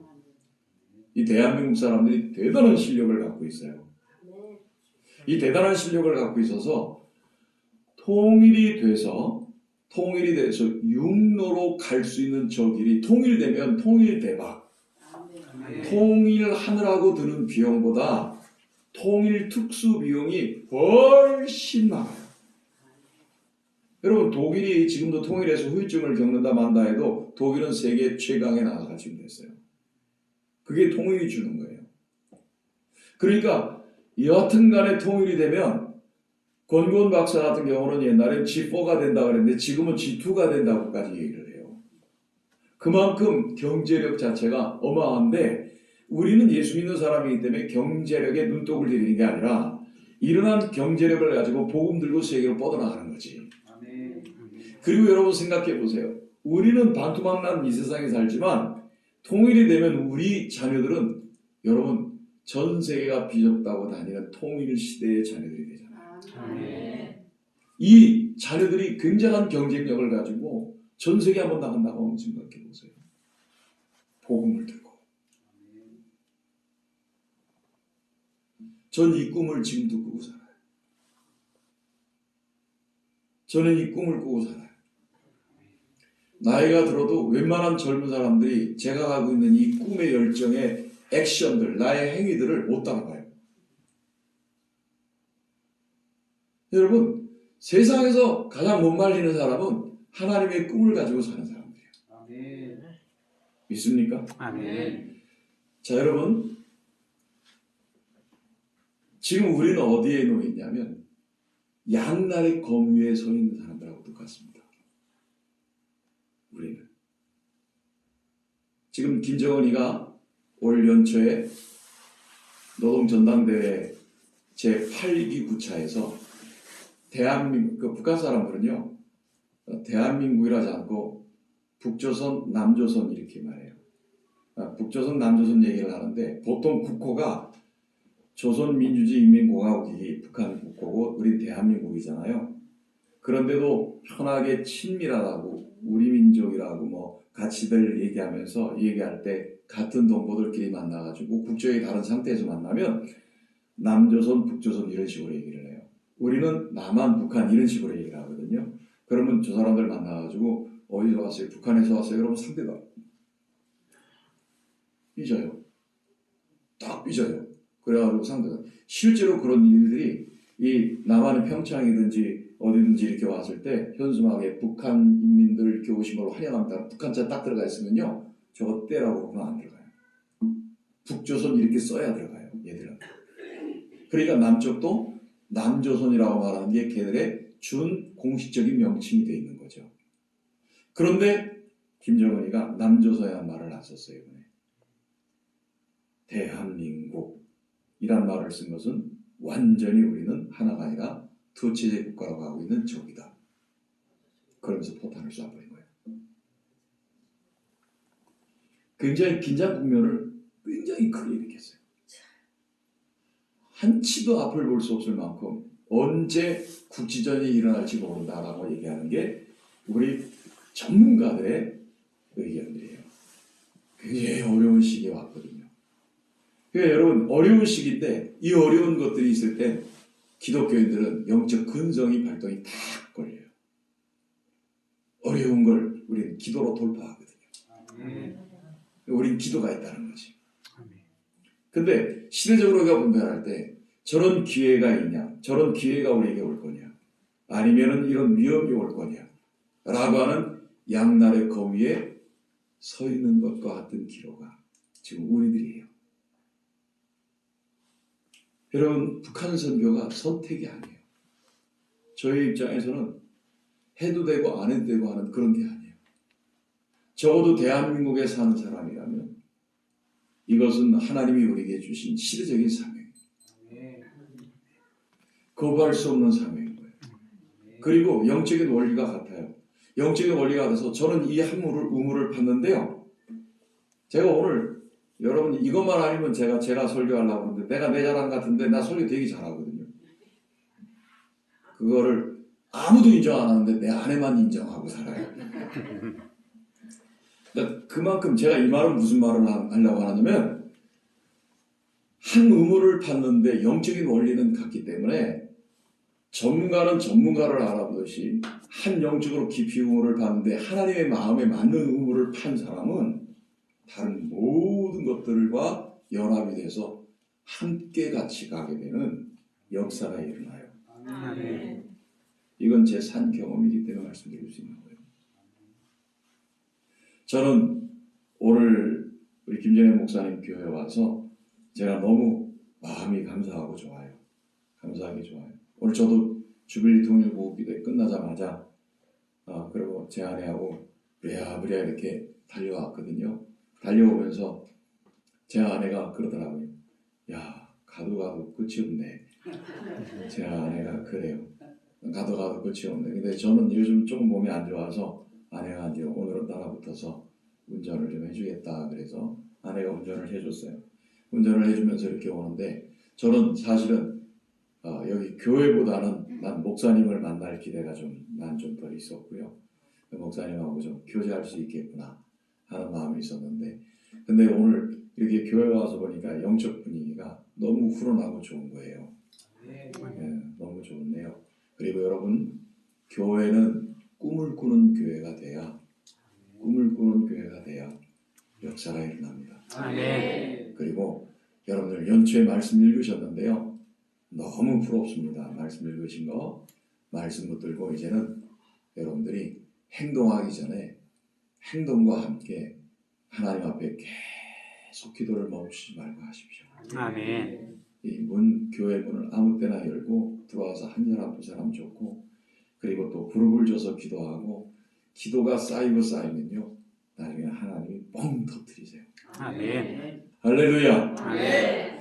S1: 이 대한민국 사람들이 대단한 실력을 갖고 있어요. 이 대단한 실력을 갖고 있어서 통일이 돼서 육로로 갈 수 있는 저 길이 통일되면 통일대박. 통일하느라고 드는 비용보다 통일 특수 비용이 훨씬 나아요. 여러분 독일이 지금도 통일해서 후유증을 겪는다 만다 해도 독일은 세계 최강에 나아가 지금 됐어요. 그게 통일이 주는 거예요. 그러니까 여하튼간에 통일이 되면 권고은 박사 같은 경우는 옛날엔 G4가 된다고 그랬는데 지금은 G2가 된다고까지 얘기를 해요. 그만큼 경제력 자체가 어마한데 우리는 예수 믿는 사람이기 때문에 경제력에 눈독을 들이는 게 아니라 일어난 경제력을 가지고 복음 들고 세계로 뻗어나가는 거지. 그리고 여러분 생각해 보세요. 우리는 반토막난 이 세상에 살지만 통일이 되면 우리 자녀들은 여러분 전 세계가 비좁다고 다니는 통일 시대의 자녀들이 되잖아요. 이 자녀들이 굉장한 경쟁력을 가지고 전 세계 한번 나간다고 한번 생각해 보세요. 복음을 들고. 전 이 꿈을 지금도 꾸고 살아요. 저는 이 꿈을 꾸고 살아요. 나이가 들어도 웬만한 젊은 사람들이 제가 가고 있는 이 꿈의 열정의 액션들, 나의 행위들을 못 따라가요. 여러분, 세상에서 가장 못 말리는 사람은 하나님의 꿈을 가지고 사는 사람들이에요.
S2: 아멘.
S1: 믿습니까?
S2: 아멘.
S1: 자, 여러분. 지금 우리는 어디에 놓여 있냐면 양날의 검 위에 서 있는 사람들하고 똑같습니다. 우리는. 지금 김정은이가 올 연초에 노동전당대회 제8기 9차에서 대한민국, 북한 사람들은요, 대한민국이라지 않고 북조선, 남조선 이렇게 말해요. 북조선, 남조선 얘기를 하는데 보통 국호가 조선민주주의인민공화국이 북한 국호고 우리 대한민국이잖아요. 그런데도 편하게 친밀하다고 우리 민족이라고 뭐 가치들 얘기할 때 같은 동포들끼리 만나가지고 국적이 다른 상태에서 만나면 남조선, 북조선 이런 식으로 얘기를 해요. 우리는 남한, 북한 이런 식으로 얘기를 하거든요. 그러면 저 사람들 만나가지고 어디서 왔어요? 북한에서 왔어요? 그러면 상대가 삐져요. 딱 삐져요. 그래가지고 상대가 실제로 그런 일들이 이 남한의 평창이든지 어디든지 이렇게 왔을 때 현수막에 북한 인민들 교우심으로 환영합니다. 북한자 딱 들어가 있으면요. 저거 떼라고 그러면 안 들어가요. 북조선 이렇게 써야 들어가요. 얘들은. 그러니까 남쪽도 남조선이라고 말하는 게 걔들의 준 공식적인 명칭이 되어 있는 거죠. 그런데 김정은이가 남조선이라는 말을 안 썼어요. 이번에. 대한민국이란 말을 쓴 것은 완전히 우리는 하나가 아니라 두 체제 국가라고 하고 있는 적이다. 그러면서 포탄을 쏴버린 거예요. 굉장히 긴장 국면을 굉장히 크게 일으켰어요. 한치도 앞을 볼 수 없을 만큼 언제 국지전이 일어날지 모른다라고 얘기하는 게 우리 전문가들의 의견들이에요. 굉장히 어려운 시기에 왔거든요. 그러니까 여러분 어려운 시기인데 이 어려운 것들이 있을 때 기독교인들은 영적 근성이 발동이 다 걸려요. 어려운 걸 우리는 기도로 돌파하거든요. 우리는 기도가 있다는 거지. 근데 시대적으로 우리가 분별할 때 저런 기회가 있냐, 저런 기회가 우리에게 올 거냐, 아니면은 이런 위험이 올 거냐 라고 하는 양날의 거위에 서 있는 것과 같은 기로가 지금 우리들이에요. 여러분 북한 선교가 선택이 아니에요. 저희 입장에서는 해도 되고 안 해도 되고 하는 그런 게 아니에요. 적어도 대한민국에 사는 사람이라면 이것은 하나님이 우리에게 주신 시대적인 사명이에요. 거부할 수 없는 사명인 거예요. 그리고 영적인 원리가 같아요. 영적인 원리가 같아서 저는 이 우물을 팠는데요. 제가 오늘 여러분 이것만 아니면 제가 설교하려고 하는데 내가 내 자랑 같은데 나 설교 되게 잘하거든요. 그거를 아무도 인정 안 하는데 내 아내만 인정하고 살아요. 그러니까 그만큼 제가 이 말은 무슨 말을 하려고 하냐면 한 우물을 팠는데 영적인 원리는 같기 때문에 전문가는 전문가를 알아보듯이 한 영적으로 깊이 우물을 팠는데 하나님의 마음에 맞는 우물을 판 사람은 다른 모든 것들과 연합이 돼서 함께 같이 가게 되는 역사가 일어나요. 이건 제 산 경험이기 때문에 말씀드릴 수 있는 거예요. 저는 오늘 우리 김정현 목사님 교회에 와서 제가 너무 마음이 감사하고 좋아요. 감사하게 좋아요. 오늘 저도 주빌리 통일보기도회 끝나자마자 그리고 제 아내하고 부랴부랴 이렇게 달려왔거든요. 달려오면서 제 아내가 그러더라고요. 야, 가도 끝이 없네. 제 아내가 그래요. 가도 끝이 없네. 근데 저는 요즘 조금 몸이 안 좋아서 아내가 이제 오늘은 따라붙어서 운전을 좀 해주겠다. 그래서 아내가 운전을 해줬어요. 운전을 해주면서 이렇게 오는데 저는 사실은 여기 교회보다는 난 목사님을 만날 기대가 난 좀 더 있었고요. 목사님하고 좀 교제할 수 있겠구나 하는 마음이 있었는데 근데 오늘 이렇게 교회 와서 보니까 영적 분위기가 너무 후련하고 좋은 거예요. 네, 너무 좋네요. 그리고 여러분 교회는 꿈을 꾸는 교회가 돼야 역사가 일어납니다. 그리고 여러분들 연초에 말씀 읽으셨는데요. 너무 부럽습니다. 말씀 읽으신 거 말씀 붙들고 이제는 여러분들이 행동하기 전에 행동과 함께 하나님 앞에 계속 기도를 멈추지 말고 하십시오.
S3: 아멘.
S1: 이 교회 문을 아무 때나 열고 들어와서 한 사람 두 사람 좋고 그리고 또 그룹을 줘서 기도하고 기도가 쌓이면요 나중에 하나님이 뻥 터뜨리세요.
S3: 아멘.
S1: 할렐루야.
S2: 아멘.